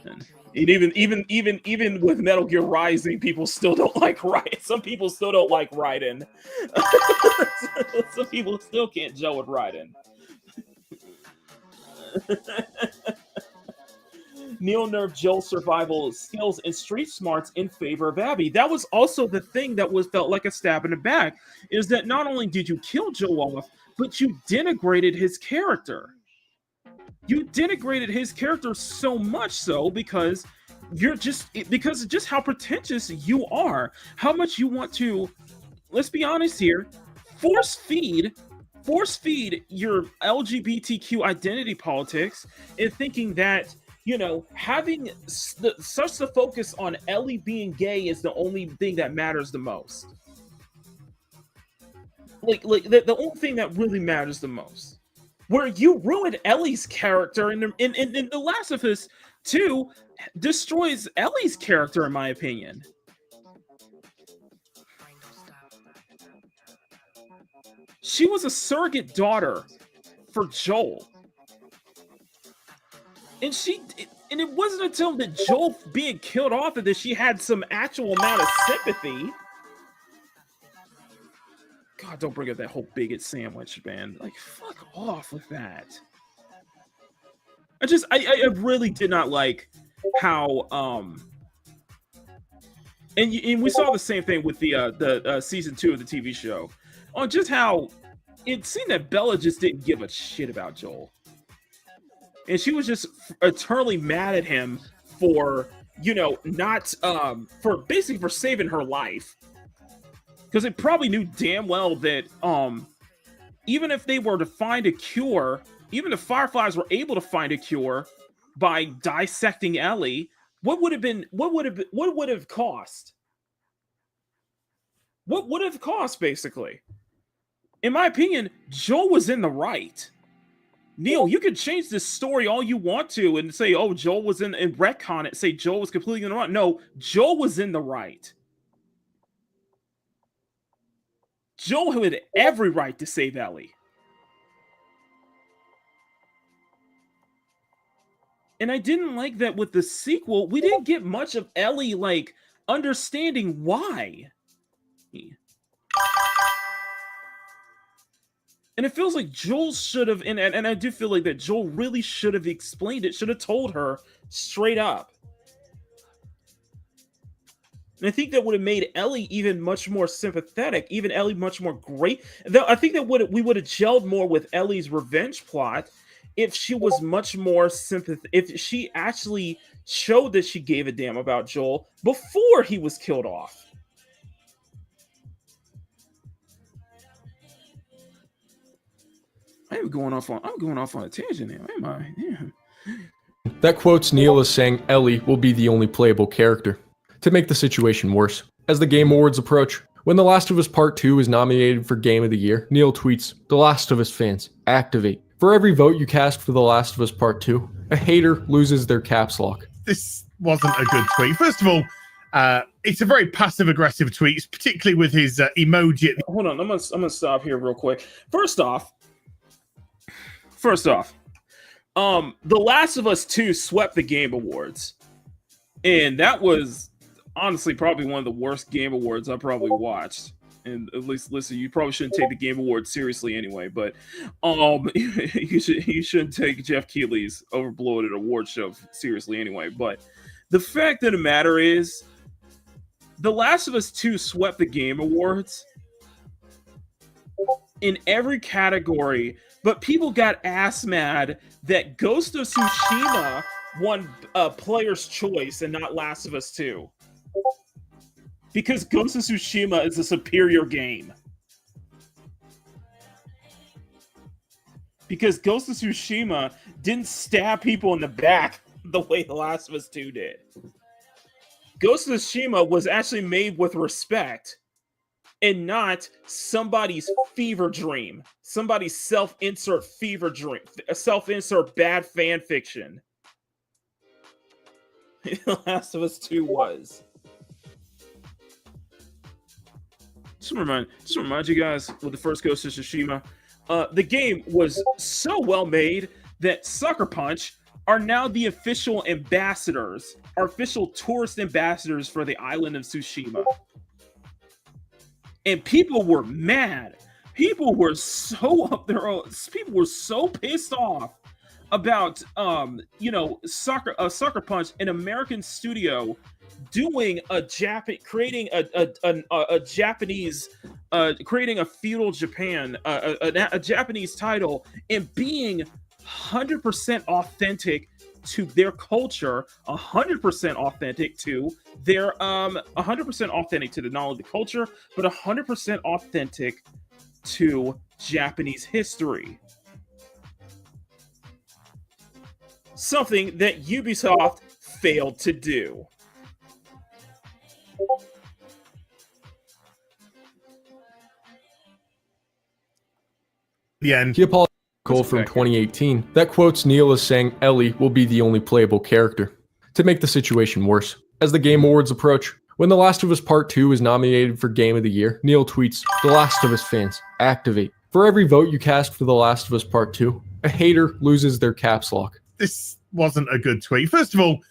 And even with Metal Gear Rising, people still don't like Raiden. Some people still don't like Raiden. Some people still can't gel with Raiden. Neil nerfed Joel's survival skills and street smarts in favor of Abby. That was also the thing that felt like a stab in the back, is that not only did you kill Joel off, but you denigrated his character. You denigrated his character so much so because of just how pretentious you are, how much you want to let's be honest here. Force feed your LGBTQ identity politics and thinking that, you know, having such the focus on Ellie being gay is the only thing that matters the most. Like the only thing that really matters the most. Where you ruined Ellie's character in The Last of Us 2 destroys Ellie's character, in my opinion. She was a surrogate daughter for Joel. And it wasn't until that Joel being killed off that she had some actual amount of sympathy. God, don't bring up that whole bigot sandwich, man. Like, fuck off with that. I really did not like how and we saw the same thing with the season 2 of the TV show. On just how it seemed that Bella just didn't give a shit about Joel. And she was just eternally mad at him for, you know, not for saving her life. Because it probably knew damn well that even if they were to find a cure, even if Fireflies were able to find a cure by dissecting Ellie, what would have cost? What would have cost, basically? In my opinion, Joel was in the right. Neil, you can change this story all you want to and say, oh, Joel was in retcon it, say Joel was completely in the right. No, Joel was in the right. Joel had every right to save Ellie. And I didn't like that with the sequel, we didn't get much of Ellie, like, understanding why. And it feels like Joel should have, and I do feel like that Joel really should have explained it, should have told her straight up. And I think that would have made Ellie even much more sympathetic, even Ellie much more great. I think that we would have gelled more with Ellie's revenge plot if she was much more sympathetic, if she actually showed that she gave a damn about Joel before he was killed off. I'm going off on a tangent now, am I? Yeah. That quotes Neil as saying Ellie will be the only playable character. To make the situation worse, as the Game Awards approach, when The Last of Us Part 2 is nominated for Game of the Year, Neil tweets, "The Last of Us fans, activate. For every vote you cast for The Last of Us Part 2, a hater loses their caps lock." This wasn't a good tweet. First of all, it's a very passive-aggressive tweet, particularly with his emoji. Hold on, I'm gonna stop here real quick. First off, The Last of Us 2 swept the Game Awards. And that was honestly probably one of the worst Game Awards I probably watched. And at least, listen, you probably shouldn't take the Game Awards seriously anyway, but you shouldn't take Jeff Keighley's overbloated award show seriously anyway. But the fact of the matter is, The Last of Us 2 swept the Game Awards in every category, but people got ass mad that Ghost of Tsushima won Player's Choice and not Last of Us 2. Because Ghost of Tsushima is a superior game. Because Ghost of Tsushima didn't stab people in the back the way The Last of Us 2 did. Ghost of Tsushima was actually made with respect and not somebody's fever dream. Somebody's self-insert fever dream. Self-insert bad fan fiction. The Last of Us 2 was. Just remind you guys with the first Ghost of Tsushima, the game was so well made that Sucker Punch are now the official ambassadors, our official tourist ambassadors for the island of Tsushima. And people were mad. People were so up their own. People were so pissed off about Sucker Punch, an American studio, doing creating a Japanese, creating a feudal Japan, a Japanese title, and being 100% authentic to their culture, 100% authentic to their 100% authentic to the knowledge of the culture, but 100% authentic to Japanese history. Something that Ubisoft failed to do. The end. He apologized for Cole from 2018 that quotes Neil as saying Ellie will be the only playable character, to make the situation worse. As the Game Awards approach, when The Last of Us Part 2 is nominated for Game of the Year, Neil tweets, "The Last of Us fans, activate. For every vote you cast for The Last of Us Part 2, a hater loses their caps lock." This wasn't a good tweet. First of all,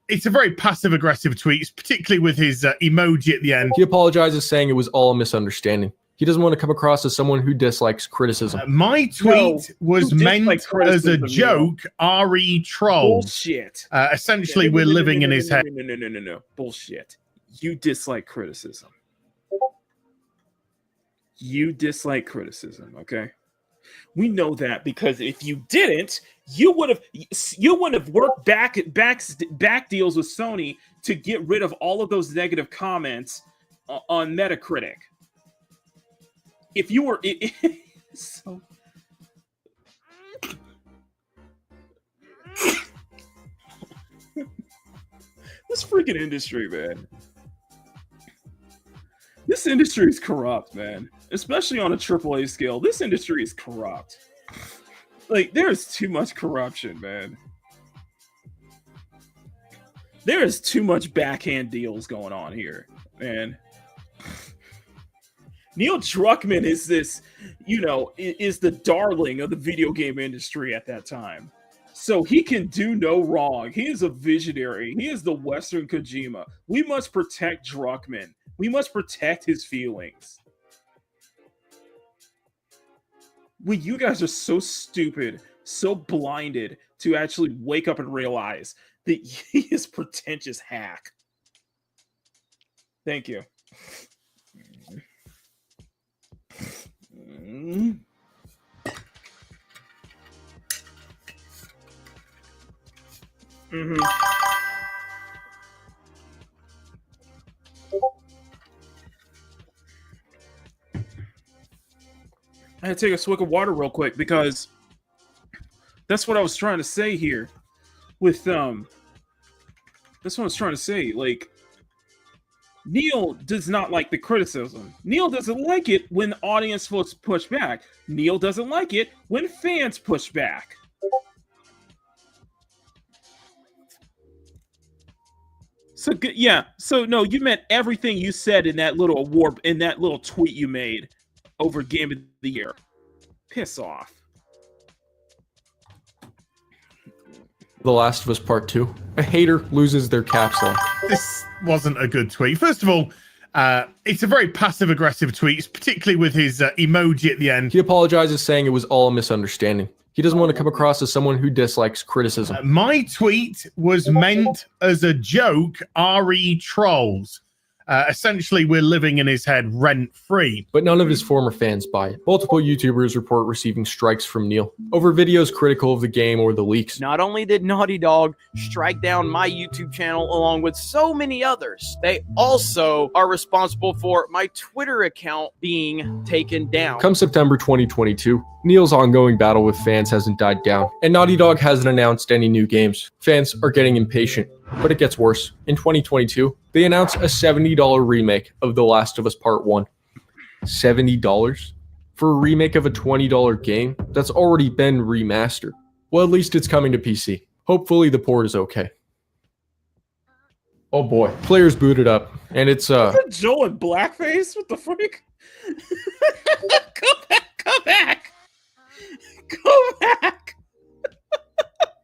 it's a very passive-aggressive tweet, particularly with his emoji at the end. He apologizes, saying it was all a misunderstanding. He doesn't want to come across as someone who dislikes criticism. My tweet was meant as a joke, RE trolls. Bullshit. Essentially, we're living in his head. No. Bullshit. You dislike criticism. You dislike criticism, okay? We know that because if you didn't, you wouldn't have worked back deals with Sony to get rid of all of those negative comments on Metacritic. If you were so this freaking industry, man. This industry is corrupt, man. Especially on a AAA scale. This industry is corrupt. Like, there's too much corruption, man. There is too much backhand deals going on here, man. Neil Druckmann is this, is the darling of the video game industry at that time. So he can do no wrong. He is a visionary. He is the Western Kojima. We must protect Druckmann. We must protect his feelings. When you guys are so stupid, so blinded to actually wake up and realize that he is pretentious hack. Thank you. I had to take a swig of water real quick because that's what I was trying to say here. That's what I was trying to say. Like, Neil does not like the criticism. Neil doesn't like it when audience push back. Neil doesn't like it when fans push back. So yeah. So no, you meant everything you said in that little tweet you made over Game of the Year. Piss off. The Last of Us Part 2. A hater loses their caps lock. This wasn't a good tweet. First of all, it's a very passive-aggressive tweet, particularly with his emoji at the end. He apologizes, saying it was all a misunderstanding. He doesn't want to come across as someone who dislikes criticism. My tweet was meant as a joke, RE trolls. Essentially, we're living in his head rent-free. But none of his former fans buy it. Multiple YouTubers report receiving strikes from Neil over videos critical of the game or the leaks. Not only did Naughty Dog strike down my YouTube channel along with so many others, they also are responsible for my Twitter account being taken down. Come September 2022, Neil's ongoing battle with fans hasn't died down, and Naughty Dog hasn't announced any new games. Fans are getting impatient, but it gets worse. In 2022, they announced a $70 remake of The Last of Us Part 1. $70? For a remake of a $20 game that's already been remastered. Well, at least it's coming to PC. Hopefully the port is okay. Oh boy. Players booted up, and it's Joel in blackface? What the freak? Come back! Come back! Go back!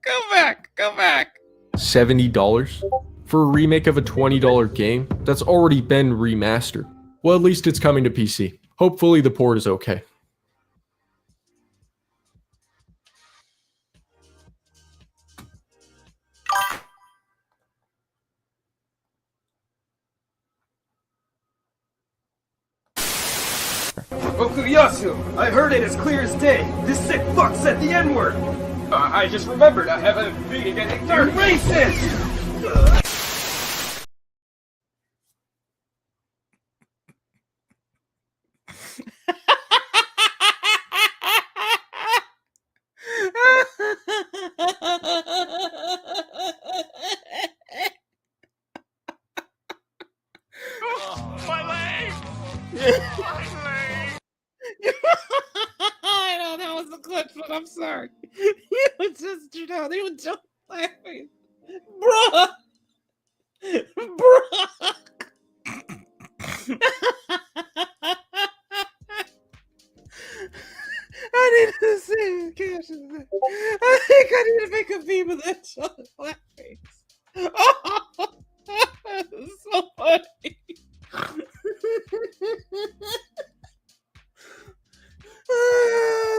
Go back! Go back! $70? For a remake of a $20 game that's already been remastered. Well, at least it's coming to PC. Hopefully the port is okay. Okuyasu, I heard it as clear as day. This sick fuck said the N-word. I just remembered I have a meeting at 8:30. Racist! My leg! I know that was the glitch, but I'm sorry. You were just, you were just laughing. Bruh! Bruh! I need to see Cash. I think I need to make a meme of that shot blackface. Oh, this is so funny.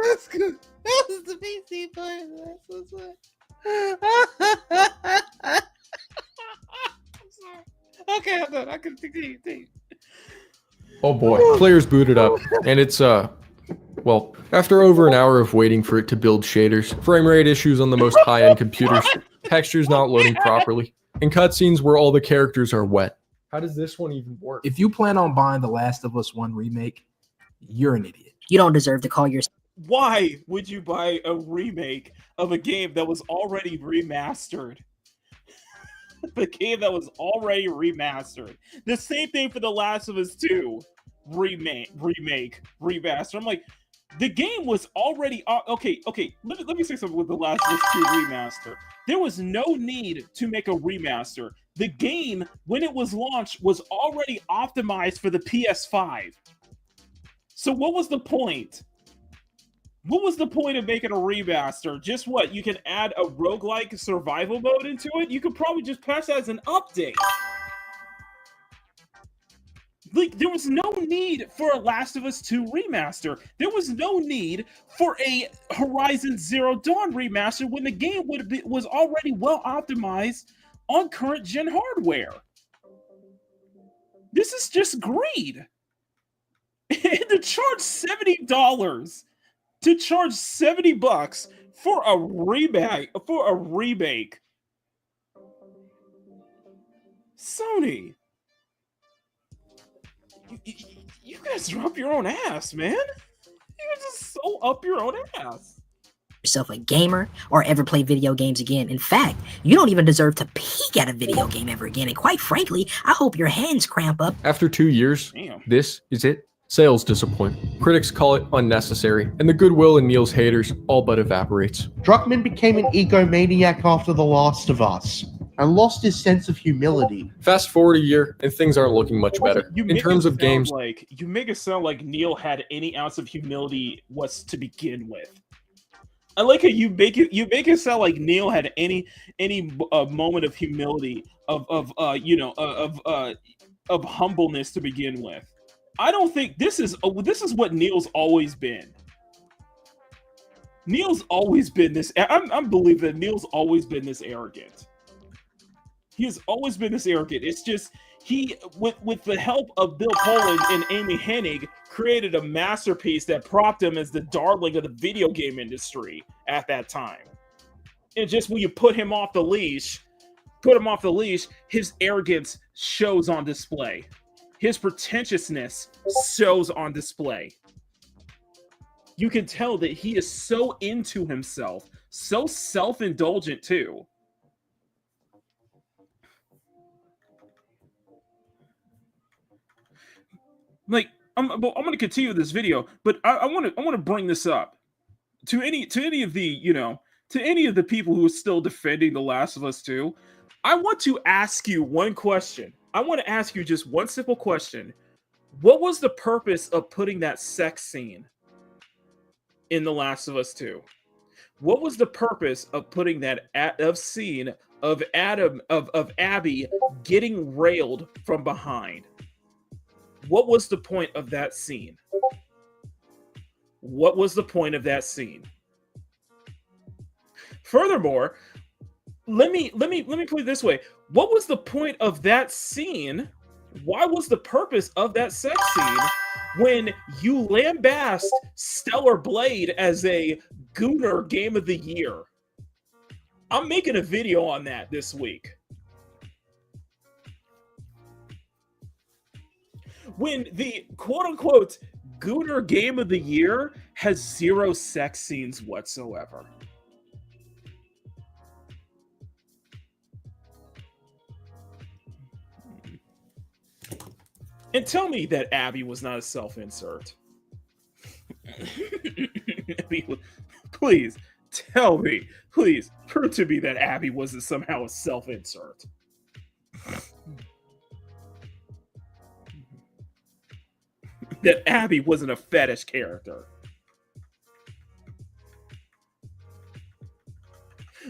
That's good. That was the PC part. That's what's I'm sorry. Okay, I'm done. I can continue. Oh boy, players booted up, and it's well, after over an hour of waiting for it to build shaders, frame rate issues on the most high-end computers, textures not loading properly, and cutscenes where all the characters are wet. How does this one even work? If you plan on buying The Last of Us 1 remake, you're an idiot. You don't deserve to call yourself. Why would you buy a remake of a game that was already remastered? The game that was already remastered. The same thing for The Last of Us 2 remake, remaster. I'm like, the game was already okay. Let me say something with The Last of Us 2 remaster. There was no need to make a remaster. The game, when it was launched, was already optimized for the PS5. So what was the point? What was the point of making a remaster? Just what? You can add a roguelike survival mode into it? You could probably just pass that as an update. Like, there was no need for a Last of Us 2 remaster. There was no need for a Horizon Zero Dawn remaster when the game was already well optimized on current gen hardware. This is just greed. And to charge $70, to charge $70 for a remake, Sony. You guys are up your own ass, man. You're just so up your own ass. Yourself a gamer or ever play video games again. In fact, you don't even deserve to peek at a video game ever again. And quite frankly, I hope your hands cramp up. After 2 years, this is it. Sales disappoint. Critics call it unnecessary, and the goodwill in Neil's haters all but evaporates. Druckmann became an egomaniac after The Last of Us and lost his sense of humility. Fast forward a year, and things aren't looking much better. In terms of games, You make it sound like Neil had any ounce of humility was to begin with. I like how you make it sound like Neil had any moment of humility of humbleness to begin with. I don't think this is what Neil's always been. Neil's always been this. I believe that Neil's always been this arrogant. He has always been this arrogant. It's just he, with the help of Bill Poland and Amy Hennig, created a masterpiece that propped him as the darling of the video game industry at that time. And just when you put him off the leash, his arrogance shows on display. His pretentiousness shows on display. You can tell that he is so into himself, so self-indulgent too. Like, I'm going to continue this video, but I want to bring this up to any of the people who are still defending The Last of Us 2. I want to ask you one question. I want to ask you just one simple question. What was the purpose of putting that sex scene in The Last of Us 2? What was the purpose of putting that scene of Abby getting railed from behind? What was the point of that scene? What was the point of that scene? Furthermore, let me put it this way. What was the point of that scene? Why was the purpose of that sex scene when you lambast Stellar Blade as a Gooner Game of the Year? I'm making a video on that this week. When the quote-unquote Gooner Game of the Year has 0 sex scenes whatsoever. And tell me that Abby was not a self-insert. Please, tell me. Please, prove to me that Abby wasn't somehow a self-insert. That Abby wasn't a fetish character.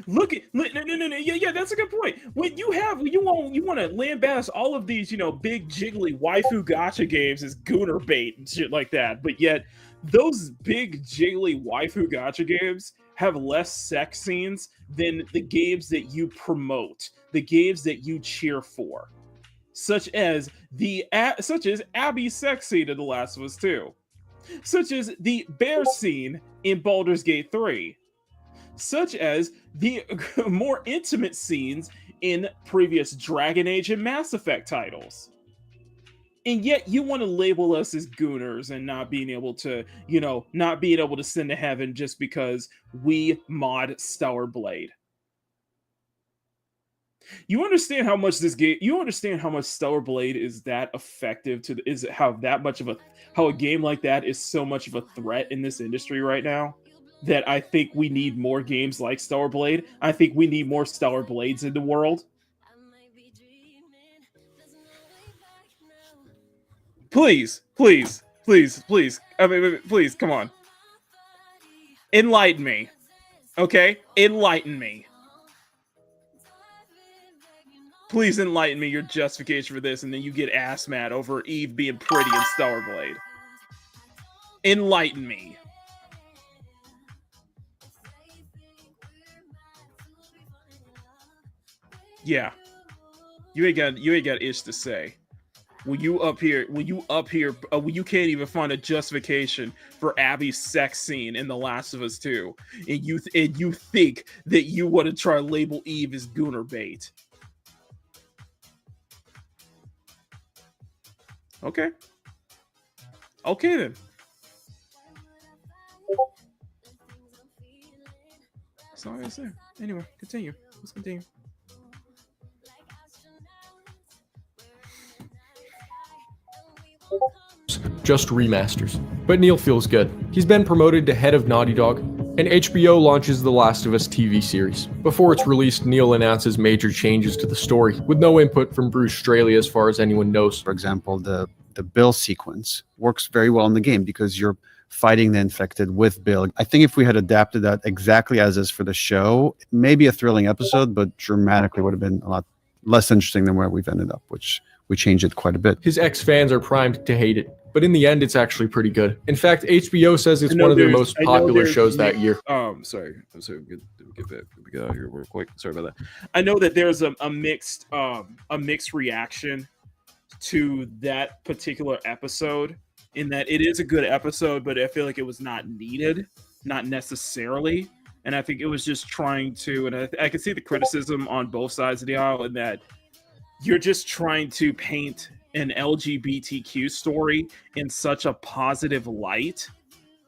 Look at no, yeah, that's a good point. When you want to lambast all of these, big jiggly waifu gacha games as gooner bait and shit like that, but yet those big jiggly waifu gacha games have less sex scenes than the games that you promote, the games that you cheer for, such as Abby's sex scene in The Last of Us 2, such as the bear scene in Baldur's Gate 3. Such as the more intimate scenes in previous Dragon Age and Mass Effect titles. And yet you want to label us as gooners and not being able to send to heaven just because we mod Stellar Blade. You understand how much Stellar Blade is that effective how a game like that is so much of a threat in this industry right now? That I think we need more games like Stellar Blade. I think we need more Stellar Blades in the world. Please. I mean, please, come on. Enlighten me. Okay? Enlighten me. Please enlighten me your justification for this, and then you get ass mad over Eve being pretty in Stellar Blade. Enlighten me. Yeah, you ain't got ish to say. When you can't even find a justification for Abby's sex scene in The Last of Us 2, and you think that you want to try to label Eve as gooner bait. Okay then. That's all I gotta say. Anyway, continue. Let's continue. Just remasters. But Neil feels good. He's been promoted to head of Naughty Dog, and HBO launches The Last of Us TV series. Before it's released, Neil announces major changes to the story, with no input from Bruce Straley as far as anyone knows. For example, the Bill sequence works very well in the game because you're fighting the infected with Bill. I think if we had adapted that exactly as is for the show, maybe a thrilling episode, but dramatically would have been a lot less interesting than where we've ended up, which we changed it quite a bit. His ex-fans are primed to hate it, but in the end, it's actually pretty good. In fact, HBO says it's one of their most popular shows that year. Sorry. Get out of here real quick. Sorry about that. I know that there's a mixed reaction to that particular episode, in that it is a good episode, but I feel like it was not needed, not necessarily. And I think it was just trying to, and I can see the criticism on both sides of the aisle, in that you're just trying to paint an LGBTQ story in such a positive light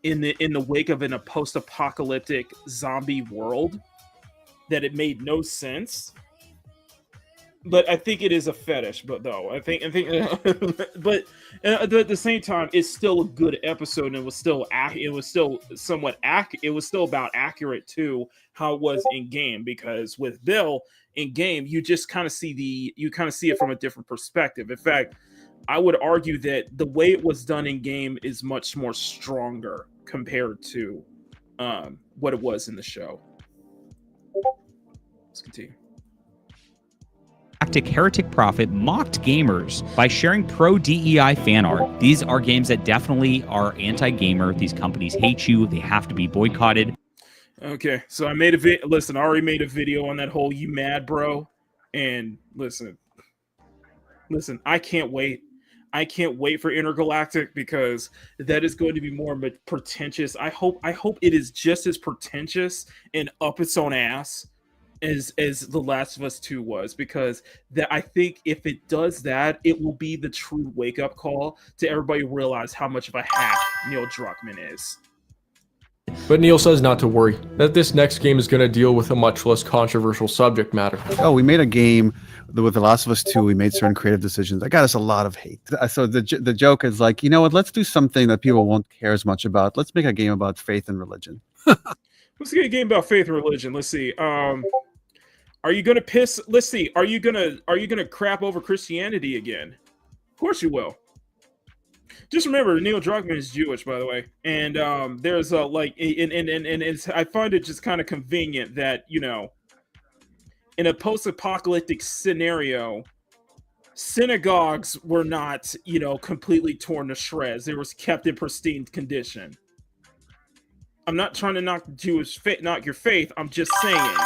in the wake of a post-apocalyptic zombie world that it made no sense. But I think it is a fetish. But at the same time, it's still a good episode, and it was still about accurate to how it was in game. Because with Bill in game, you just kind of see it from a different perspective. In fact, I would argue that the way it was done in game is much more stronger compared to what it was in the show. Let's continue. Heretic Prophet mocked gamers by sharing pro-DEI fan art. These are games that definitely are anti-gamer. These companies hate you. They have to be boycotted. Okay, so I made a video. Listen, I already made a video on that whole "you mad, bro?" And listen, I can't wait. I can't wait for Intergalactic, because that is going to be more pretentious. I hope it is just as pretentious and up its own ass as The Last of Us 2 was, because that I think if it does that, it will be the true wake up call to everybody realize how much of a hack Neil Druckmann is. But Neil says not to worry, that this next game is going to deal with a much less controversial subject matter. Oh, we made a game with The Last of Us 2. We made certain creative decisions that got us a lot of hate. So the joke is like, you know what? Let's do something that people won't care as much about. Let's make a game about faith and religion. Let's get a game about faith and religion. Let's see. Are you gonna piss? Let's see. Are you gonna crap over Christianity again? Of course you will. Just remember, Neil Druckmann is Jewish, by the way, and there's like, and it's, I find it just kind of convenient that, you know, in a post-apocalyptic scenario, synagogues were not, you know, completely torn to shreds. They were kept in pristine condition. I'm not trying to knock Jewish faith, knock your faith. I'm just saying,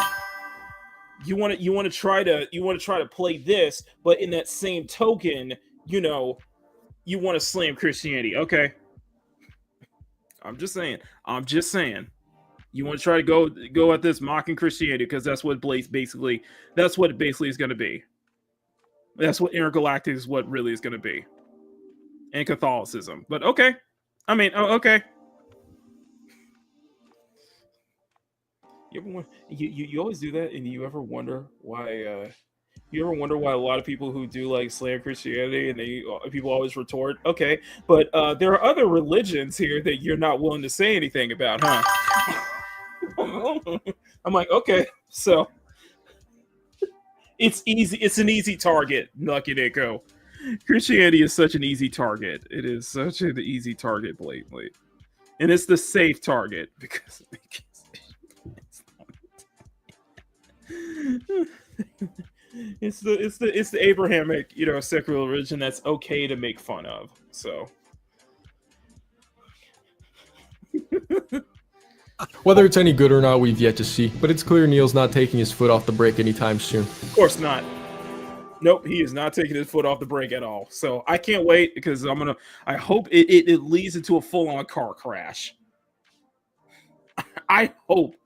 you want to try to play this, but in that same token, you know, you want to slam Christianity. Okay. I'm just saying. You want to try to go at this mocking Christianity, because that's what it basically is going to be. That's what Intergalactic is, what really is going to be. And Catholicism. But okay. I mean, okay. You always do that, and you ever wonder why a lot of people who do like slam Christianity, and people always retort, okay, but there are other religions here that you're not willing to say anything about, huh? I'm like, okay, so it's easy. It's an easy target, Lucky Nico. Christianity is such an easy target. It is such an easy target, blatantly, and it's the safe target because it's the Abrahamic, you know, secular religion that's okay to make fun of. So Whether it's any good or not, we've yet to see, but it's clear Neil's not taking his foot off the brake anytime soon. Of course not. Nope, he is not taking his foot off the brake at all. So I can't wait, because I hope it leads into a full-on car crash. I hope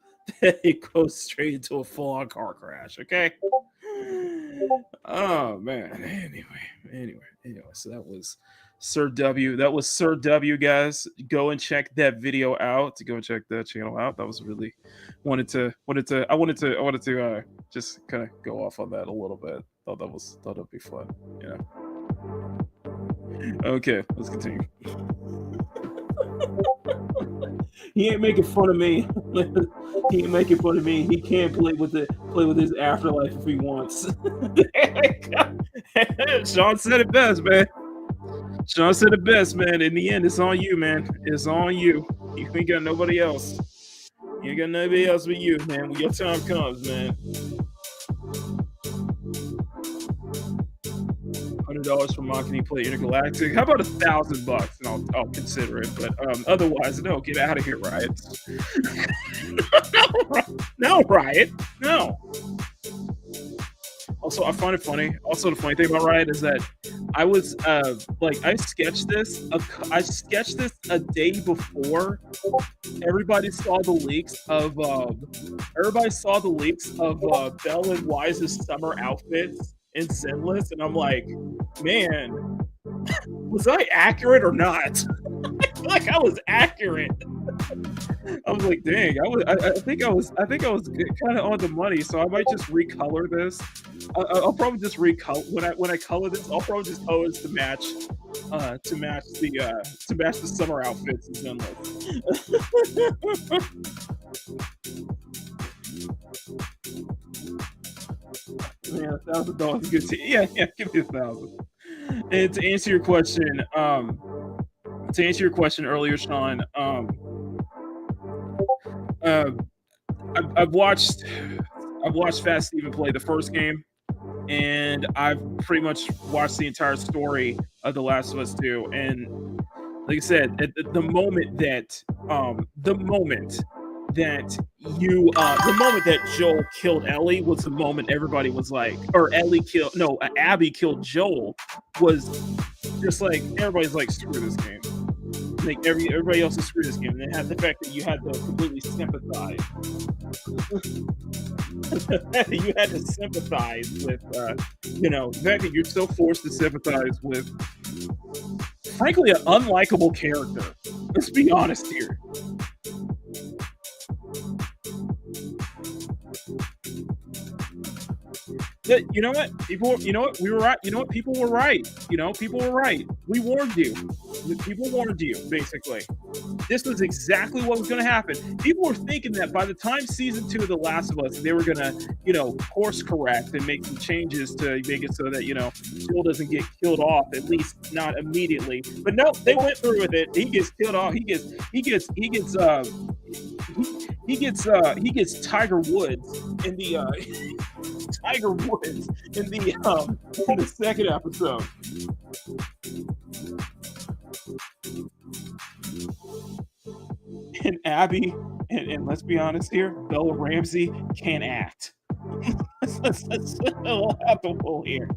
that it goes straight into a full-on car crash, okay? Oh man. Anyway, so that was Sir W. That was Sir W, guys. Go and check that video out. Go and check that channel out. That was really I wanted to just kind of go off on that a little bit. Thought that'd be fun, you know. Okay, let's continue. He ain't making fun of me. He ain't making fun of me. He can play with his afterlife if he wants. Sean said it best, man. Sean said it best, man. In the end, it's on you, man. It's on you. You ain't got nobody else. You ain't got nobody else but you, man. When your time comes, man. $100 for Makini play Intergalactic. How about $1,000 and I'll consider it. But otherwise, no, get out of here, Riot. No, Riot. No. Also, I find it funny. Also, the funny thing about Riot is that I was I sketched this a day before everybody saw the leaks of Belle and Wise's summer outfits in Zenless, and I'm like, man, was I accurate or not? I feel like I was accurate. I was like, dang, I think I was kind of on the money, so I might just recolor this. I'll probably just recolor when I color this. I'll probably just color this to match the summer outfits in Zenless. Man, $1,000 is good to yeah, give me $1,000. And to answer your question earlier, Sean, I've watched Fast Steven play the first game, and I've pretty much watched the entire story of The Last of Us 2. And like I said, at the moment that Joel killed Ellie was the moment everybody was like, or Abby killed Joel, was just like, everybody's like, screw this game. Like everybody else is screwed this game. And then had the fact that you had to completely sympathize. You had to sympathize with, the fact that you're so forced to sympathize with, frankly, an unlikable character. Let's be honest here. You know what? We were right. You know what? People were right. People were right. We warned you. People warned you, basically. This was exactly what was going to happen. People were thinking that by the time season 2 of The Last of Us, they were going to, course correct and make some changes to make it so that, Joel doesn't get killed off, at least not immediately. But no, they went through with it. He gets killed off. He gets Tiger Woods in the Tiger Woods in the second episode. And Abby, and let's be honest here, Bella Ramsey can't act. Let's have the pull here.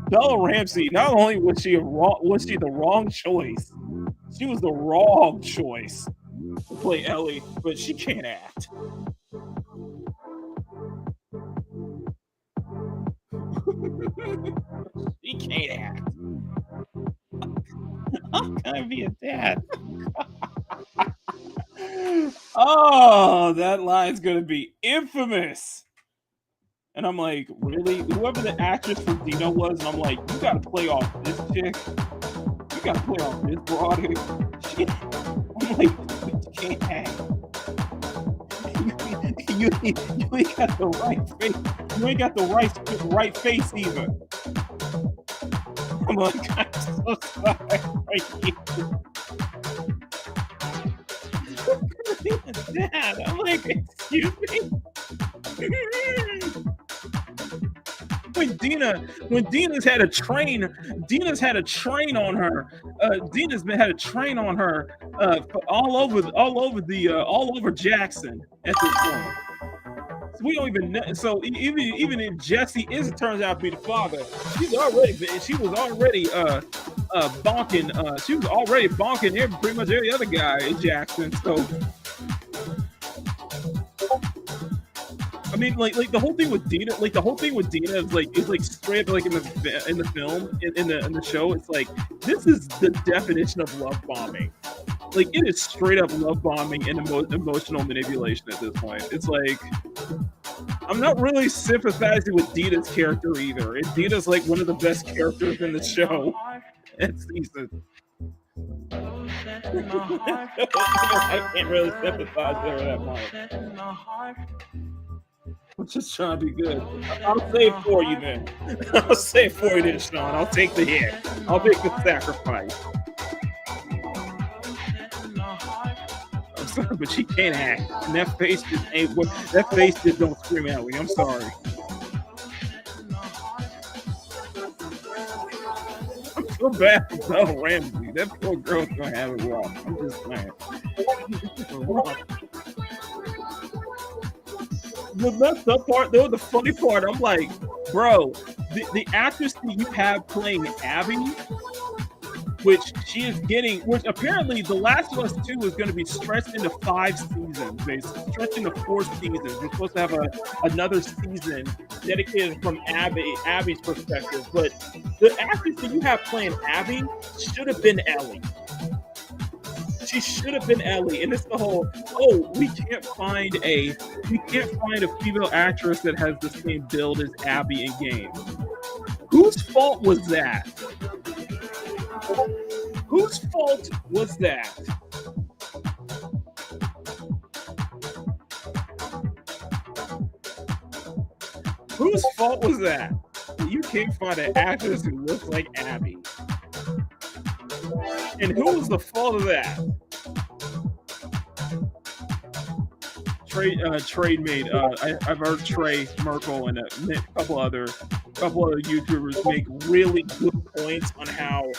Bella Ramsey, not only was she the wrong choice, she was the wrong choice to play Ellie, but she can't act. She can't act. How can I be a dad? Oh, that line's gonna be infamous. And I'm like, really? Whoever the actress for Dina was, and I'm like, you gotta play off this chick. You gotta play off this broad. I'm like, you can't act. You ain't got the right face. You ain't got the right face either. I'm like, I'm so sorry. Dad, I'm like, excuse me. When Dina's had a train on her. Dina's had a train on her all over Jackson at this point. So we don't even know. So even if Jesse turns out to be the father, she was already bonking. She was already bonking pretty much every other guy in Jackson. So. I mean, like the whole thing with Dina, is like straight up like in the film, in the show. It's like this is the definition of love bombing. Like it is straight up love bombing and emotional manipulation at this point. It's like I'm not really sympathizing with Dina's character either. And Dina's like one of the best characters in the show. And season. I can't really sympathize with her that much. I'm just trying to be good. I'll say it for you then. I'll say it for you then, Sean. I'll take the hit. I'll make the sacrifice. I'm sorry, but she can't act. And that face just ain't what. That face just don't scream Ellie. I'm sorry. I'm so bad for Bella Ramsey. That poor girl's gonna have it rough. I'm just saying. The messed up part, though, the funny part, I'm like, bro, the actress that you have playing Abby, which apparently The Last of Us 2 is going to be stretched into 5 seasons, basically, stretched into 4 seasons. We're supposed to have another season dedicated from Abby's perspective, but the actress that you have playing Abby should have been Ellie. She should have been Ellie, and it's the whole, we can't find a female actress that has the same build as Abby in game. Whose fault was that? Whose fault was that? Whose fault was that? You can't find an actress who looks like Abby. And who was the fault of that? Trade made. I've heard Trey Merkel and a couple other YouTubers make really good points on how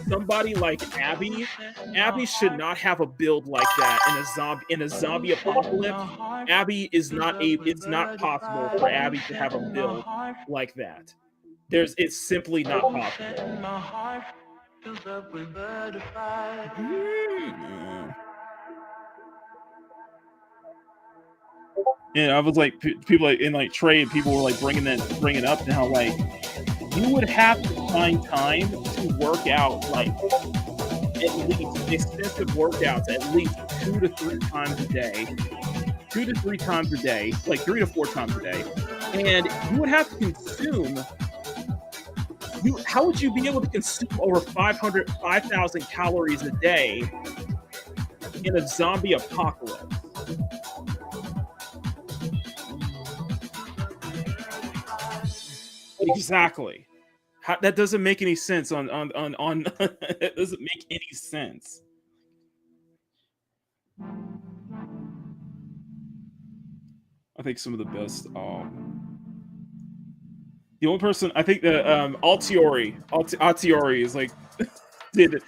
somebody like Abby should not have a build like that in a zombie apocalypse. It's not possible for Abby to have a build like that. It's simply not possible. And I was like, people like in like trade, people were like bringing up how like you would have to find time to work out like at least extensive workouts at least 2 to 3 times a day, 2 to 3 times a day, like 3 to 4 times a day, and you would have to consume. How would you be able to consume over 5,000 calories a day in a zombie apocalypse? Exactly. That doesn't make any sense on it doesn't make any sense. I think some of the best the only person I think that Altiori is like did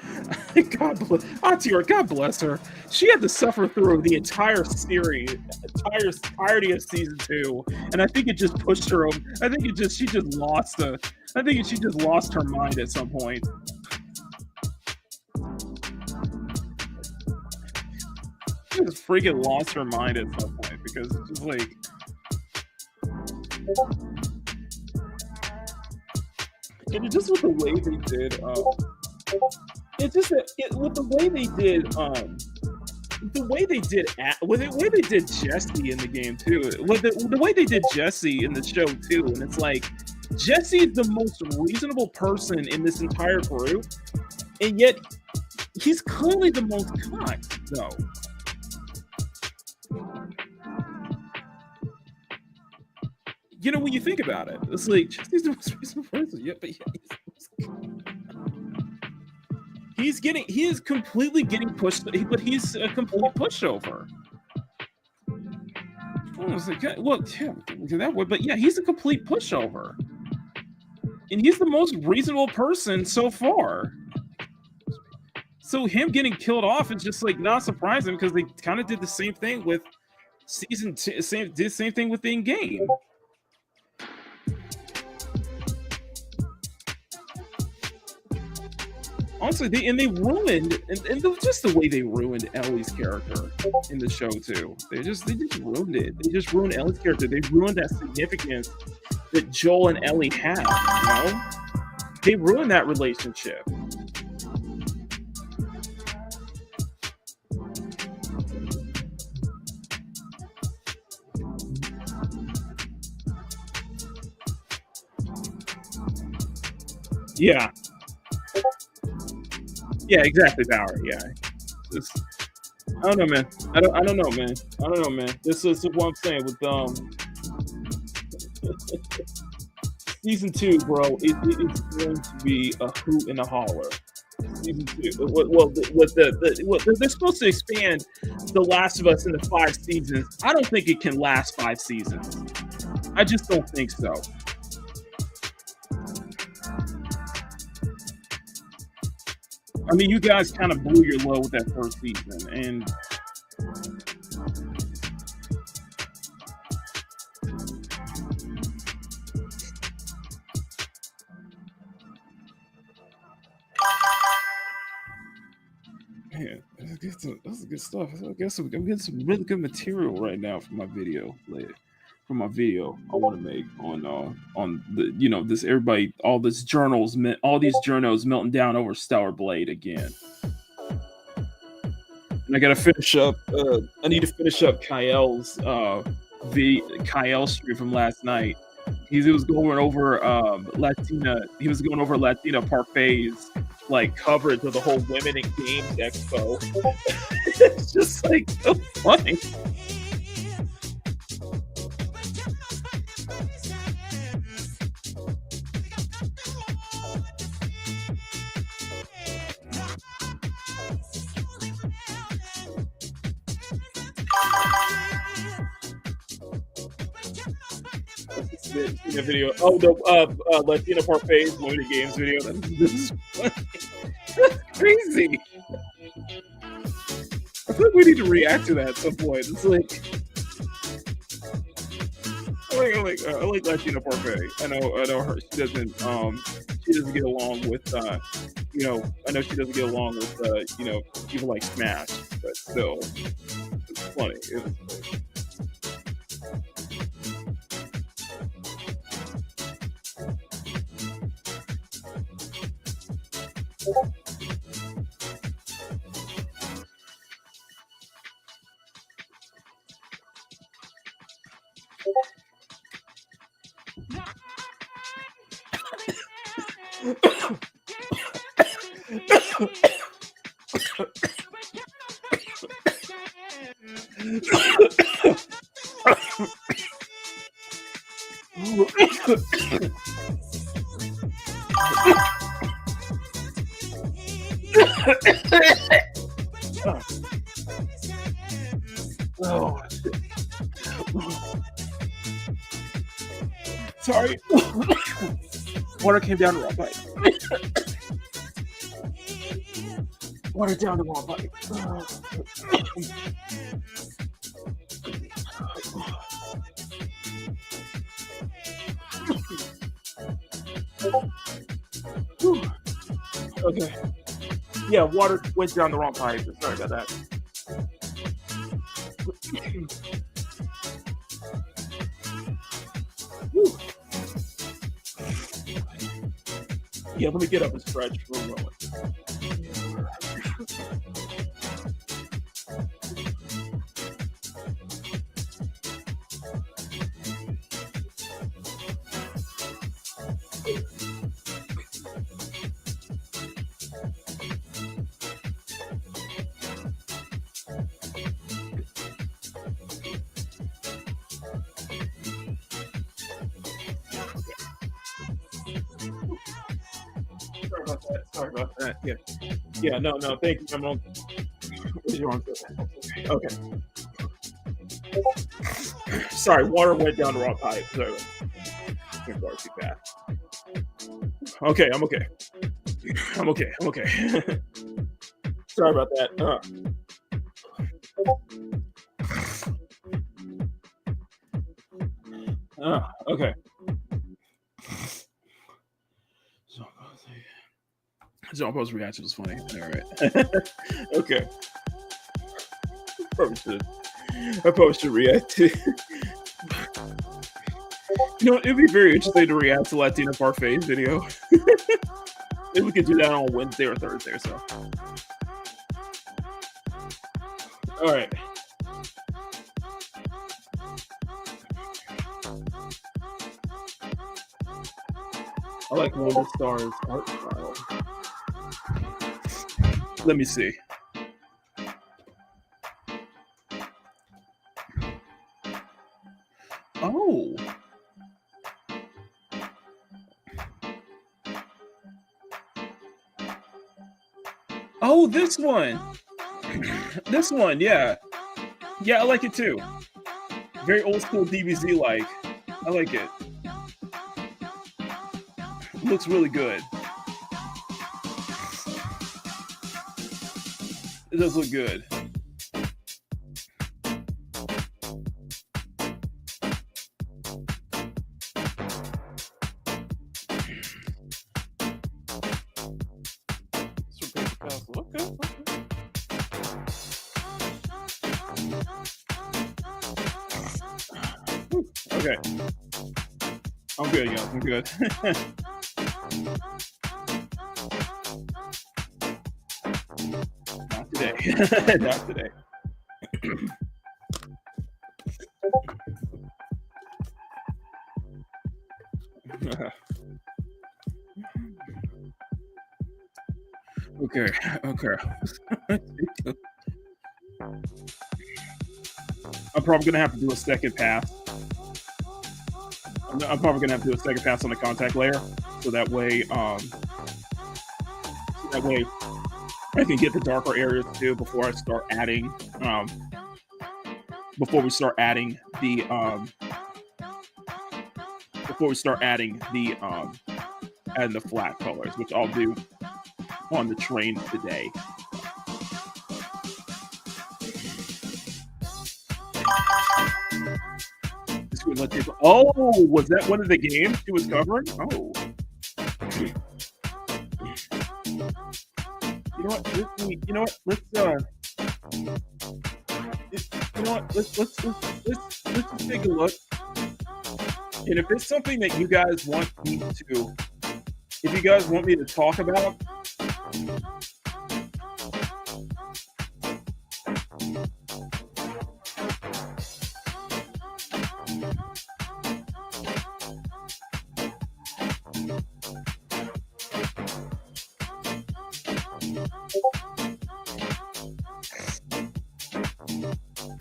God bless her. She had to suffer through the entire series, entirety of season 2, and I think it just pushed her over. I think she just lost her mind at some point. She just freaking lost her mind at some point because it's just like. And it just with the way they did, it's just that with the way they did, the way they did Jesse in the game too. With the way they did Jesse in the show too, and it's like Jesse is the most reasonable person in this entire group, and yet he's clearly the most cocked, though. You know, when you think about it, it's like Jesse's the most reasonable person. Yeah, but he is completely getting pushed, but he's a complete pushover. I was like, well, yeah, that way, but yeah, he's a complete pushover, and he's the most reasonable person so far. So him getting killed off is just like not surprising because they kind of did the same thing with season 2. Did the same thing with the in-game. Honestly, they ruined just the way they ruined Ellie's character in the show too. They just ruined it. They just ruined Ellie's character. They ruined that significance that Joel and Ellie have. You know, they ruined that relationship. Yeah. Yeah, exactly, Bauer. Yeah. I don't know, man. I don't know, man. I don't know, man. This is what I'm saying with season 2, bro. It's going to be a hoot and a holler. Season 2. Well, they're supposed to expand The Last of Us into 5 seasons. I don't think it can last 5 seasons. I just don't think so. I mean, you guys kind of blew your load with that first season, and man, that's good stuff. I guess I'm getting some really good material right now for my video later. For my video I want to make on the, you know, this everybody, all these journals melting down over Stellar Blade again. And I gotta finish up. I need to finish up Kyle's Kyle stream from last night. He was going over Latina. He was going over Latina Parfait's like coverage of the whole Women in Games Expo. It's just like so funny. The video. Oh, the Latina Parfait's Women in Games video. That's crazy. I feel like we need to react to that at some point. It's like I like Latina Parfait. I know her. She doesn't get along with you know. I know she doesn't get along with you know, people like Smash, but still, it's funny. Oh. Sorry. Water came down the wrong pipe. Water down the wrong pipe. Okay. Yeah, water went down the wrong pipe. Sorry about that. Yeah, let me get up and stretch. We're rolling. Sorry about that. Yeah. Yeah, no, thank you. I'm on. Okay. Sorry, water went down the wrong pipe. So too fast. Okay, I'm okay. I'm okay. Sorry about that. Okay. John Paul's reaction was funny. All right. Okay. I probably should react to. You know, it'd be very interesting to react to Latina Parfait's video. Maybe we could do that on Wednesday or Thursday or so. All right. I like Wonder Star's art style. Let me see. Oh. Oh, this one. This one, yeah. Yeah, I like it too. Very old school DBZ like. I like it. Looks really good. It does look good. Okay. I'm good, y'all. I'm good. Not today. Not today. Okay. I'm probably gonna have to do a second pass. I'm probably gonna have to do a second pass on the contact layer, so that way I can get the darker areas too before I start adding before we start adding the adding the flat colors, which I'll do on the train today. Oh, was that one of the games she was covering? Oh. You know what? Let's take a look. And if it's something that you guys want me to talk about,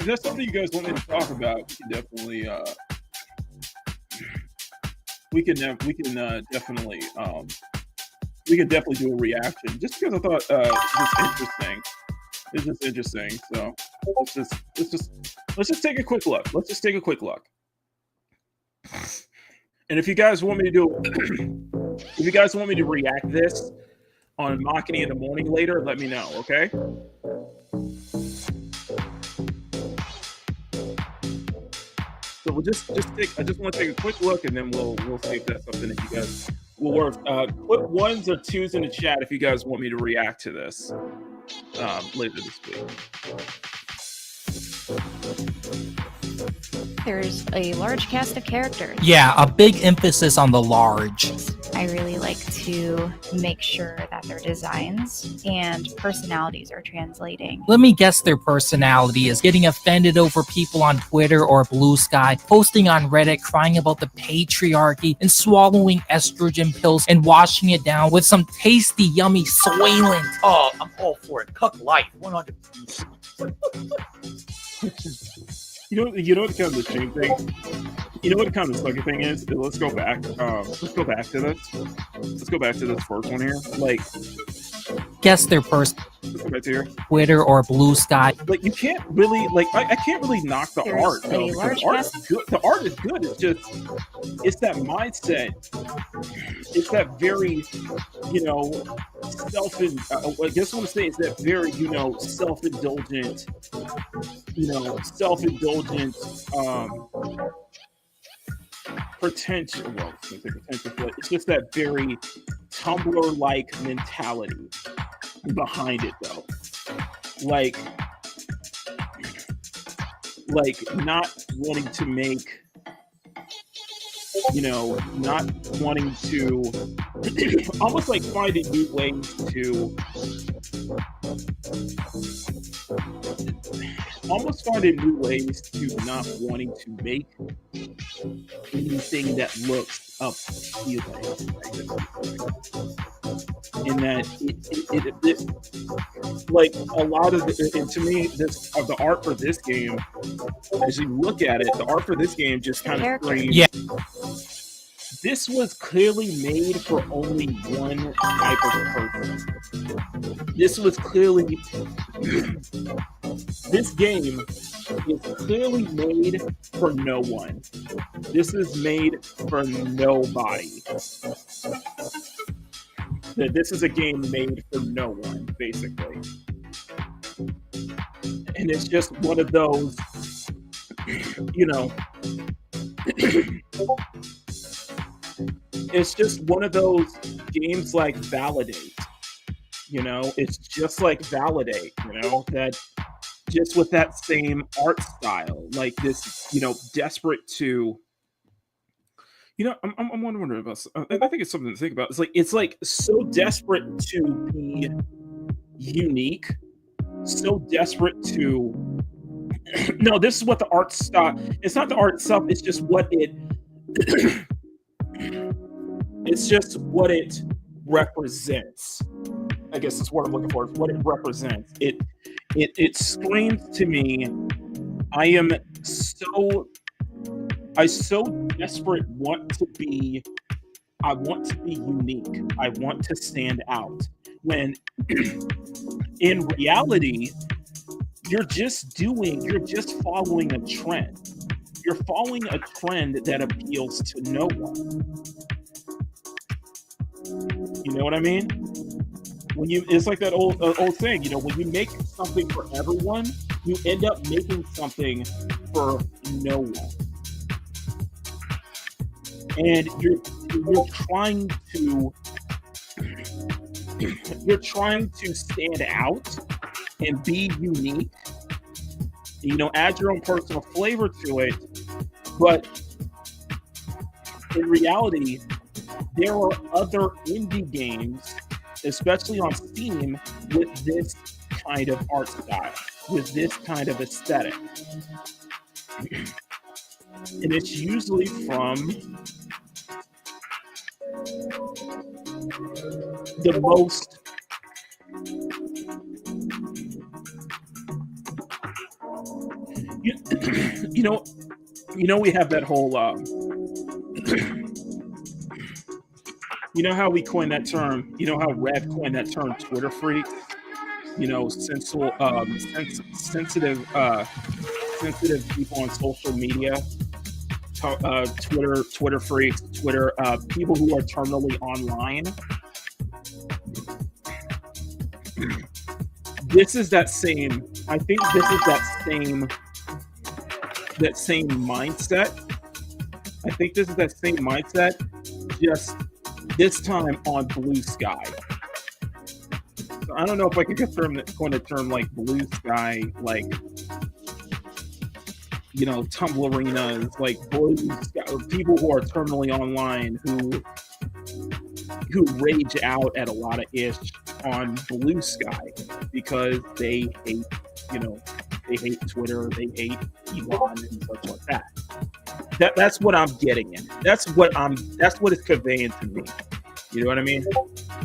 that's something you guys want me to talk about, we can definitely definitely do a reaction. Just because I thought it's just interesting. So let's just take a quick look. And if you guys want me to react this on Makini in the morning later, let me know, okay? So we'll just take. I just want to take a quick look, and then we'll see if that's something that you guys will work. Put ones or twos in the chat if you guys want me to react to this later this week. There's a large cast of characters. Yeah, a big emphasis on the large. I really like to make sure that their designs and personalities are translating. Let me guess their personality is getting offended over people on Twitter or Blue Sky, posting on Reddit crying about the patriarchy, and swallowing estrogen pills and washing it down with some tasty, yummy Soylent. Oh, I'm all for it. Cuck life, 100%. You know what kind of the shame thing? You know what kind of the sucky thing is? Let's go back. Let's go back to this. Let's go back to this first one here. Like, Guess their person. let's go back to here. Twitter or Blue Sky. Like, you can't really I can't really knock the There's art. a Though, because large the art cast- is good. The art is good. It's that mindset. It's that very, I guess what I'm saying is that very, self-indulgent, pretentious. Well, I shouldn't say pretentious, but it's just that very Tumblr-like mentality behind it, though. Like not wanting to make, not wanting to almost like finding new ways to not wanting to make anything that looks appealing. In that it like a lot of the, and to me, the art for this game, as you look at it, the art for this game just kind of screams. Yeah. This was clearly made for only one type of person. This game is clearly made for no one. This is made for nobody. This is a game made for no one, basically. And it's just one of those, it's just one of those games like Validate. It's just like Validate, that just with that same art style, like this, desperate to, I'm wondering about, I think it's something to think about. It's like so desperate to be unique, so desperate to, no, this is what the art style, it's not the art itself, it's just what it, it's just what it represents. I guess that's what I'm looking for. It's what it represents. It screams to me, I so desperate want to be unique. I want to stand out. When in reality, you're just following a trend. You're following a trend that appeals to no one. You know what I mean? It's like that old thing, when you make something for everyone, you end up making something for no one. And you're trying to stand out and be unique, add your own personal flavor to it. But in reality, there are other indie games, especially on Steam, with this kind of art style, with this kind of aesthetic. And it's usually from the most You know, we have that whole. You know how we coined that term? You know how Red coined that term, Twitter freak? You know, sensitive people on social media, Twitter freaks, people who are terminally online. This is that same. I think this is that same mindset. I think this is that same mindset, just this time on Blue Sky. So I don't know if I could coin a term like Blue Sky, like, you know, Tumblrinas, like Blue Sky, people who are terminally online who rage out at a lot of ish on Blue Sky because they hate, you know, they hate Twitter, they hate Elon and such like that. That's what I'm getting at. That's what it's conveying to me. You know what I mean?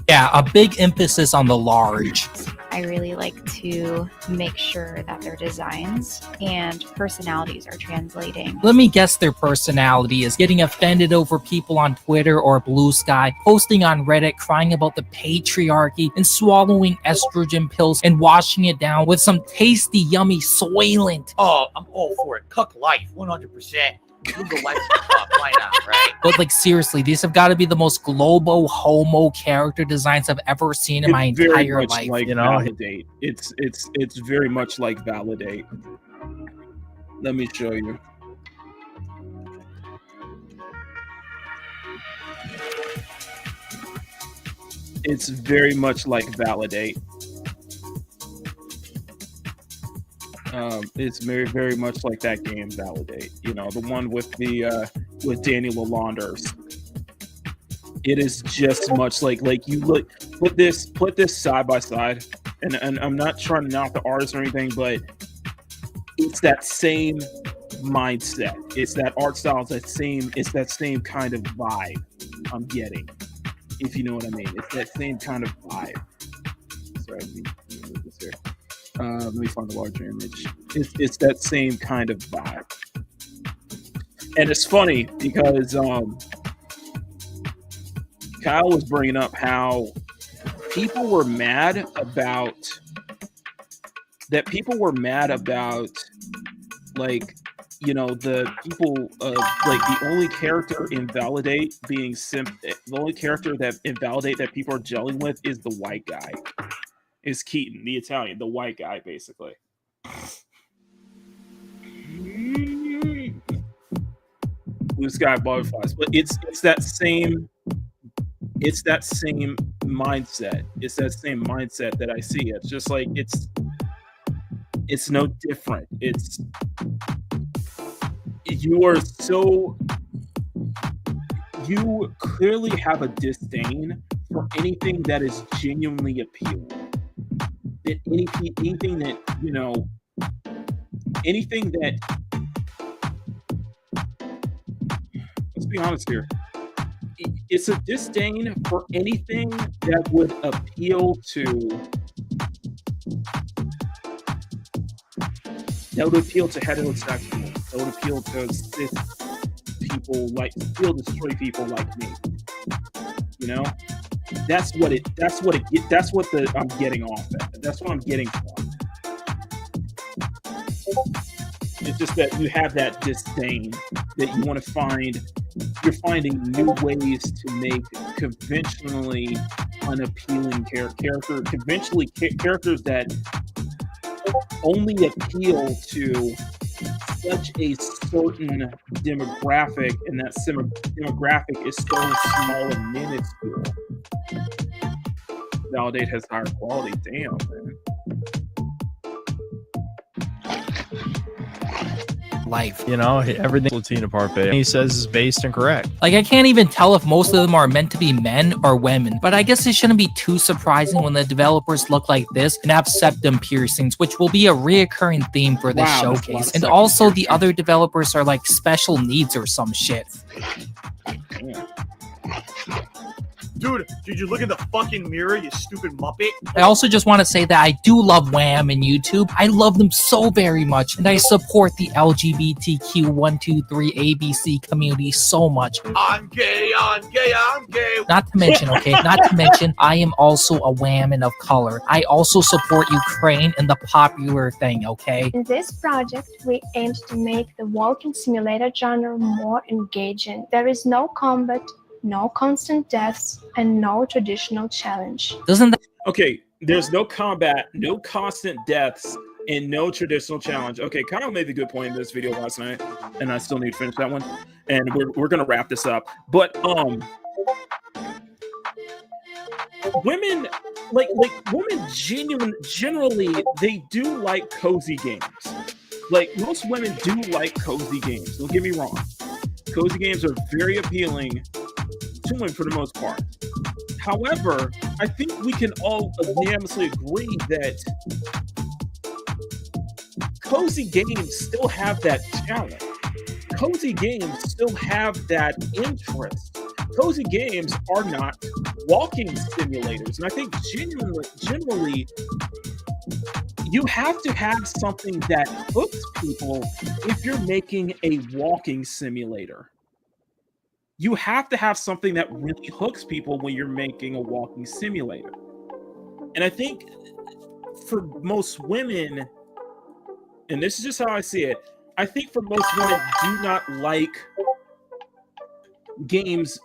Yeah, a big emphasis on the large. I really like to make sure that their designs and personalities are translating. Let me guess their personality is getting offended over people on Twitter or Blue Sky, posting on Reddit crying about the patriarchy, and swallowing estrogen pills and washing it down with some tasty, yummy Soylent. Oh, I'm all for it. Cuck life, 100%. Live the life of the cuck. Why not, right? But like seriously, these have got to be the most global homo character designs I've ever seen in my entire life. Like, you know, Validate. It's very much like Validate. Let me show you. It's very much like Validate. It's very, very much like that game Validate. You know, the one with the with Daniel Lalonders. It is just much like you look put this side by side, and I'm not trying to knock the artist or anything, but it's that same mindset. It's that art style. It's that same kind of vibe I'm getting. If you know what I mean, it's that same kind of vibe. Sorry, let me move this here. Let me find a larger image. It's that same kind of vibe. And it's funny because Kyle was bringing up how people were mad about like, you know, the people like the only character in Validate being the only character that in Validate that people are gelling with is the white guy. Is Keaton, the Italian, the white guy, basically. Blue Sky Butterflies, but it's that same mindset. It's that same mindset that I see. It's just like it's no different. You clearly have a disdain for anything that is genuinely appealing. Anything that, you know, anything that, let's be honest here, it's a disdain for anything that would appeal to heterosexuals, that would appeal to cis people, like straight people like me. You know? That's what I'm getting off at. That's what I'm getting from. It's just that you have that disdain that you want to find. You're finding new ways to make conventionally unappealing characters that only appeal to such a certain demographic, and that demographic is so small and minuscule. Validate has higher quality. Damn, man. Life, you know, everything Latina Parfait he says is based and correct. Like, I can't even tell if most of them are meant to be men or women, but I guess it shouldn't be too surprising when the developers look like this and have septum piercings, which will be a reoccurring theme for this showcase. And also the other developers are like special needs or some shit. Yeah. Dude, did you look in the fucking mirror, you stupid muppet? I also just want to say that I do love Wham and YouTube. I love them so very much, and I support the LGBTQ123 ABC community so much. I'm gay, I'm gay, I'm gay. Not to mention, I am also a Whammon of color. I also support Ukraine and the popular thing, okay? In this project, we aimed to make the walking simulator genre more engaging. There is no combat, no constant deaths, and no traditional challenge. Doesn't that... Okay, there's no combat, no constant deaths, and no traditional challenge. Okay, Kyle made a good point in this video last night, and I still need to finish that one. And we're gonna wrap this up. But women women generally they do like cozy games. Like most women do like cozy games. Don't get me wrong. Cozy games are very appealing to women for the most part. However, I think we can all unanimously agree that cozy games still have that challenge. Cozy games still have that interest. Cozy games are not walking simulators. And I think generally you have to have something that hooks people if you're making a walking simulator. You have to have something that really hooks people when you're making a walking simulator. And I think for most women, and this is just how I see it, I think for most women do not like games.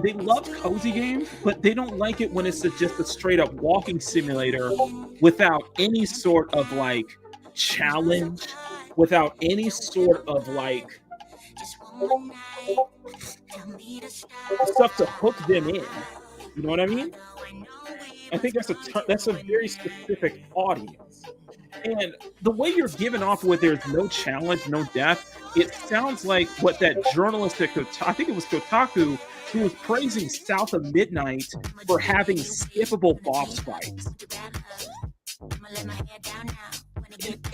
They love cozy games, but they don't like it when it's just a straight up walking simulator without any sort of like challenge, without any sort of like stuff to hook them in. You know what I mean? I think that's a very specific audience. And the way you're giving off with there's no challenge, no death, it sounds like what that journalist at I think it was Kotaku, who was praising South of Midnight for having skippable boss fights.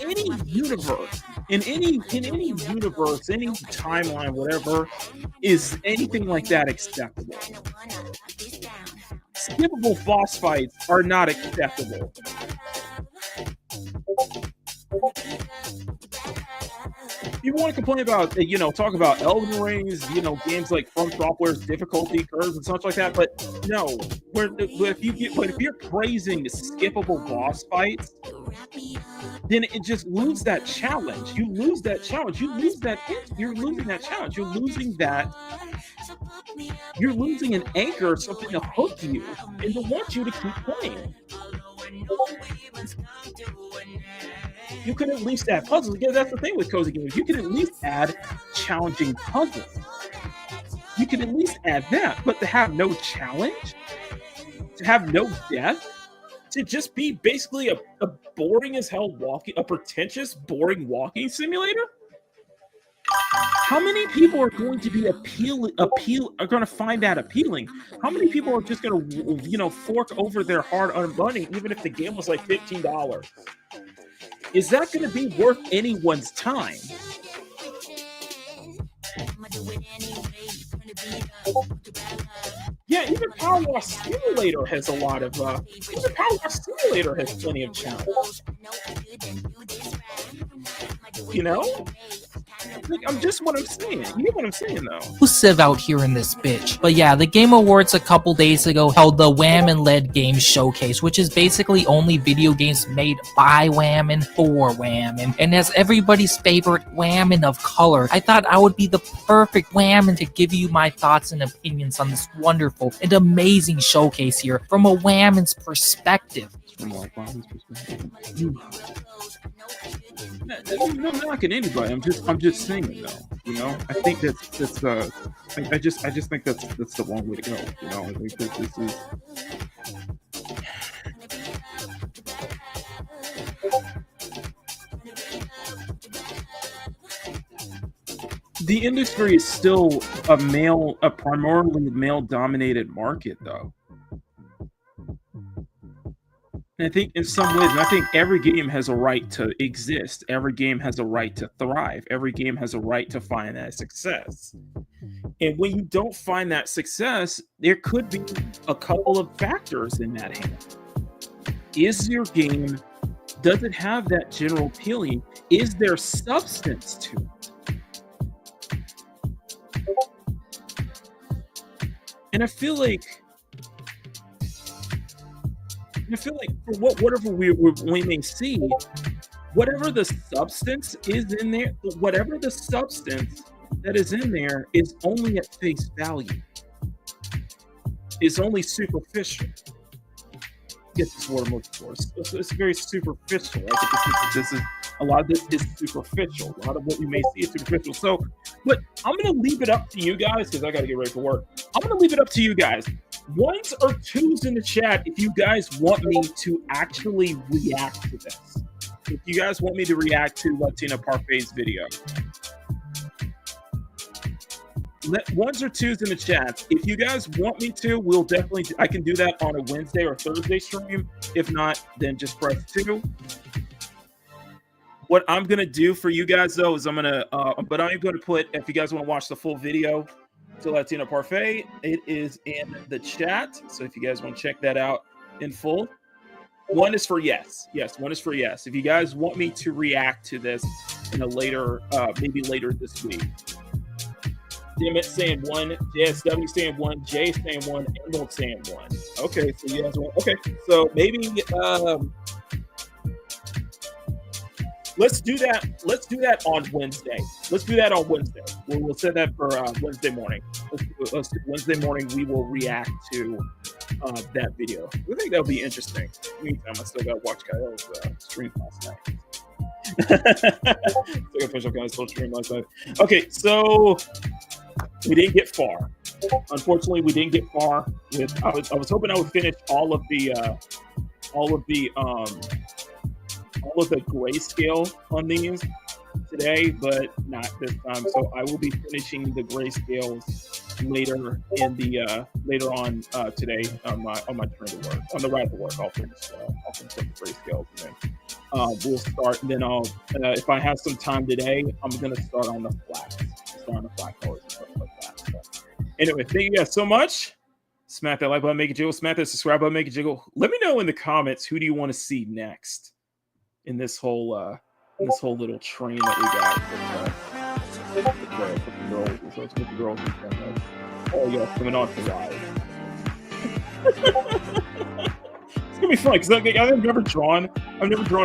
In any universe, any timeline, whatever, is anything like that acceptable? Skippable boss fights are not acceptable. People want to complain about, talk about Elden Rings, games like From Software's difficulty curves and such like that. But no, if you're praising skippable boss fights, then it just loses that challenge. You lose that challenge. You're losing that challenge. You're losing an anchor, something to hook you and to want you to keep playing. You could at least add puzzles. Yeah, that's the thing with cozy games. You can at least add challenging puzzles. You can at least add that, but to have no challenge, to have no death, to just be basically a boring as hell a pretentious, boring walking simulator. How many people are going to be are going to find that appealing? How many people are just going to, fork over their hard-earned money, even if the game was like $15? Is that going to be worth anyone's time? Yeah, even Power Wash Simulator has a lot of. Even Power Wash Simulator has plenty of challenge. I'm just what I'm saying. You get what I'm saying, though. Who's Civ out here in this bitch? But yeah, the Game Awards a couple days ago held the Whammon-led Games Showcase, which is basically only video games made by Whammon for Whammon. And as everybody's favorite Whammon of color, I thought I would be the perfect Whammon to give you my thoughts and opinions on this wonderful and amazing showcase here from a Whammon's perspective. I'm not knocking anybody. I'm just saying it though. I think that's I just think that's the wrong way to go. I think that this is. The industry is still a primarily male-dominated market, though. And I think in some ways, and I think every game has a right to exist. Every game has a right to thrive. Every game has a right to find that success. And when you don't find that success, there could be a couple of factors in that hand. Is your game, does it have that general appealing? Is there substance to it? And I feel like for whatever we may see, whatever the substance is in there, whatever the substance that is in there is only at face value. It's only superficial. Yes, that's what I'm looking for. It's very superficial. I think a lot of this is superficial. A lot of what we may see is superficial. So, but I'm going to leave it up to you guys because I got to get ready for work. I'm going to leave it up to you guys. 1s or 2s in the chat if you guys want me to actually react to this. If you guys want me to react to Latina Parfait's video. 1s or 2s in the chat. If you guys want me to, we'll definitely, I can do that on a Wednesday or Thursday stream. If not, then just press 2. What I'm going to do for you guys though is I'm going to put, if you guys want to watch the full video to Latina Parfait, it is in the chat. So if you guys want to check that out in full, 1 is for yes. Yes, 1 is for yes. If you guys want me to react to this in a later, maybe later this week. Dimit saying 1, JSW saying 1, Jay saying 1, Emerald saying 1. Okay, so you guys want, okay, so maybe let's do that. Let's do that on Wednesday. Let's do that on Wednesday. We'll set that for Wednesday morning. Let's do Wednesday morning. We will react to that video. I think that'll be interesting. Meantime, I still got to watch Kyle's stream last night. Official guys still stream last night. Okay, so we didn't get far. Unfortunately, we didn't get far. I was hoping I would finish all of the grayscale on these today, but not this time. So I will be finishing the grayscales later on today on my turn to work. On the ride to work, I'll finish the grayscales, and then we'll start. And then I'll if I have some time today, I'm gonna start on the flats. Start on the flat colors and stuff like that. So, anyway, thank you guys so much. Smack that like button, make it jiggle. Smack that subscribe button, make it jiggle. Let me know in the comments who do you want to see next in this whole little train that we got with the girls. So it's with the girls. Oh yeah, coming on to live. It's gonna be fun because I've never drawn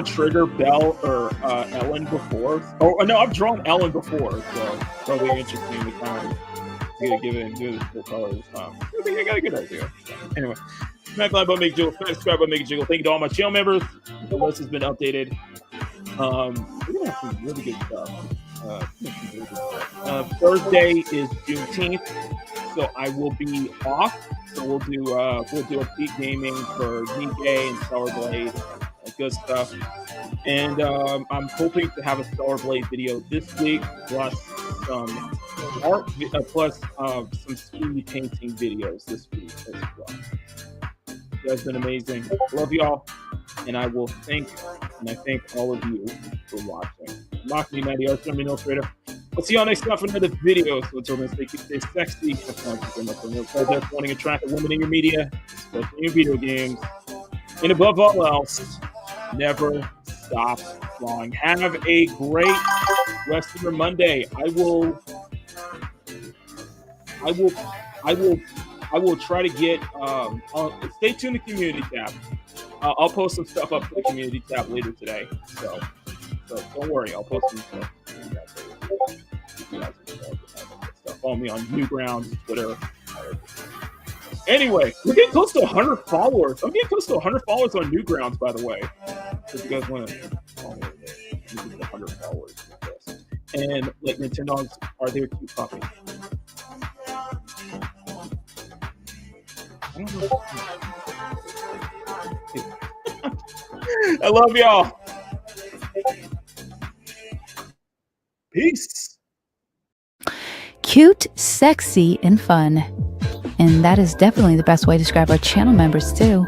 Trigger, Belle, or Ellen before. Oh no, I've drawn Ellen before, so it'll be interesting to kind of give it full color this time. I think I got a good idea. Anyway, smack like button, make it jiggle. Subscribe button, make it jiggle. Thank you to all my channel members. The list has been updated. We're gonna have some really good stuff. Thursday is Juneteenth, so I will be off. So we'll do a peak gaming for DK and Stellar Blade and good stuff. And I'm hoping to have a Stellar Blade video this week, plus some art, plus some speed painting videos this week as well. You guys have been amazing. Love y'all, and I thank all of you for watching. Makini, the Art Illustrator. We'll see y'all next time for another video. So until then, stay sexy. Wanting to attract a woman in your media, especially in your video games. And above all else, never stop drawing. Have a great rest of your Monday. I will try to get. Stay tuned to the community tab. I'll post some stuff up to the community tab later today. So don't worry, I'll post some stuff. Follow me on Newgrounds, Twitter. Anyway, we're getting close to 100 followers. I'm getting close to 100 followers on Newgrounds, by the way. If you guys want to follow me, 100 followers. And like Nintendogs are there cute puppies. I love y'all. Peace. Cute, sexy, and fun. And that is definitely the best way to describe our channel members too.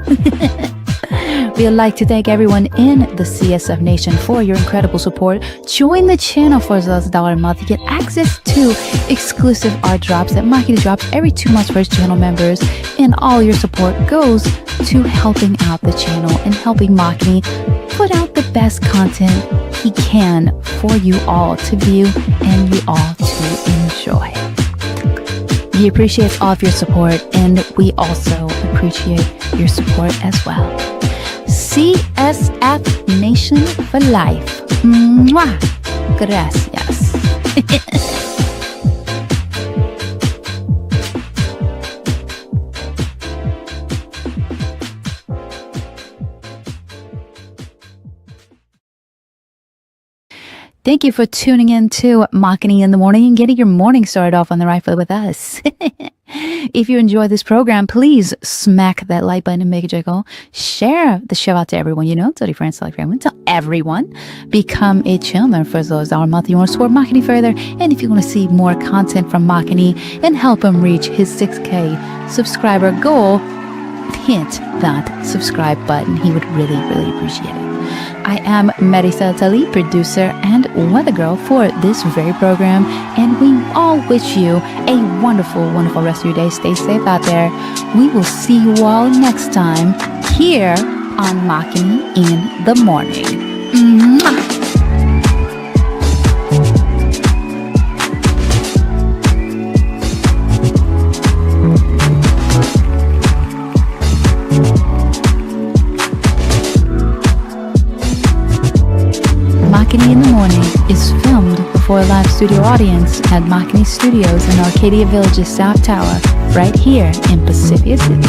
We'd like to thank everyone in the CSF Nation for your incredible support. Join the channel for as low as $1 a month to get access to exclusive art drops that Makini drops every 2 months for his channel members. And all your support goes to helping out the channel and helping Makini put out the best content he can for you all to view and you all to enjoy. We appreciate all of your support, and we also appreciate your support as well. CSF Nation for life. Mwah. Gracias. Thank you for tuning in to Makini in the Morning and getting your morning started off on the right foot with us. If you enjoy this program, please smack that like button and make a jiggle. Share the show out to everyone you know. Tell your friends, tell your family, tell everyone. Become a channel for as low as $1 a month. You want to support Makini further. And if you want to see more content from Makini and help him reach his 6K subscriber goal, hit that subscribe button. He would really, really appreciate it. I am Marisa Tali, producer and weather girl for this very program, and we all wish you a wonderful, wonderful rest of your day. Stay safe out there. We will see you all next time here on Makini in the Morning. Mwah! Makini in the Morning is filmed before a live studio audience at Makini Studios in Arcadia Village's South Tower, right here in Pacific City.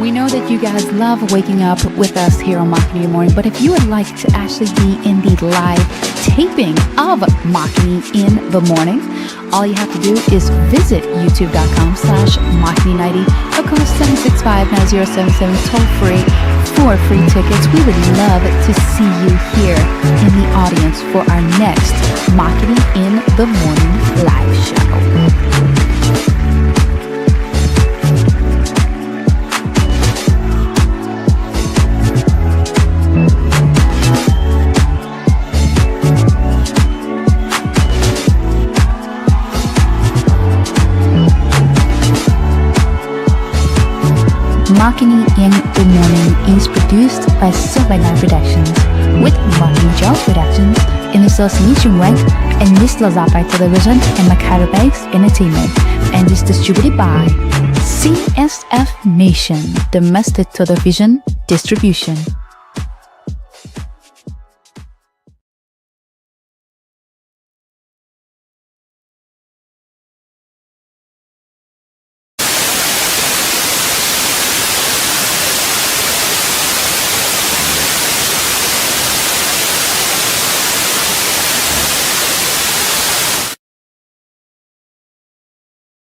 We know that you guys love waking up with us here on Makini in the Morning, but if you would like to actually be in the live taping of Makini in the Morning, all you have to do is visit youtube.com/Makini90 or call 765-9077 toll free for free tickets. We would love to see you here in the audience for our next Makini in the Morning live show. Makini in the Morning is produced by Silver Night Productions with Makini Charles Productions in association with Nisla Television and Makara Banks Entertainment, and is distributed by CSF Nation Domestic Television Distribution.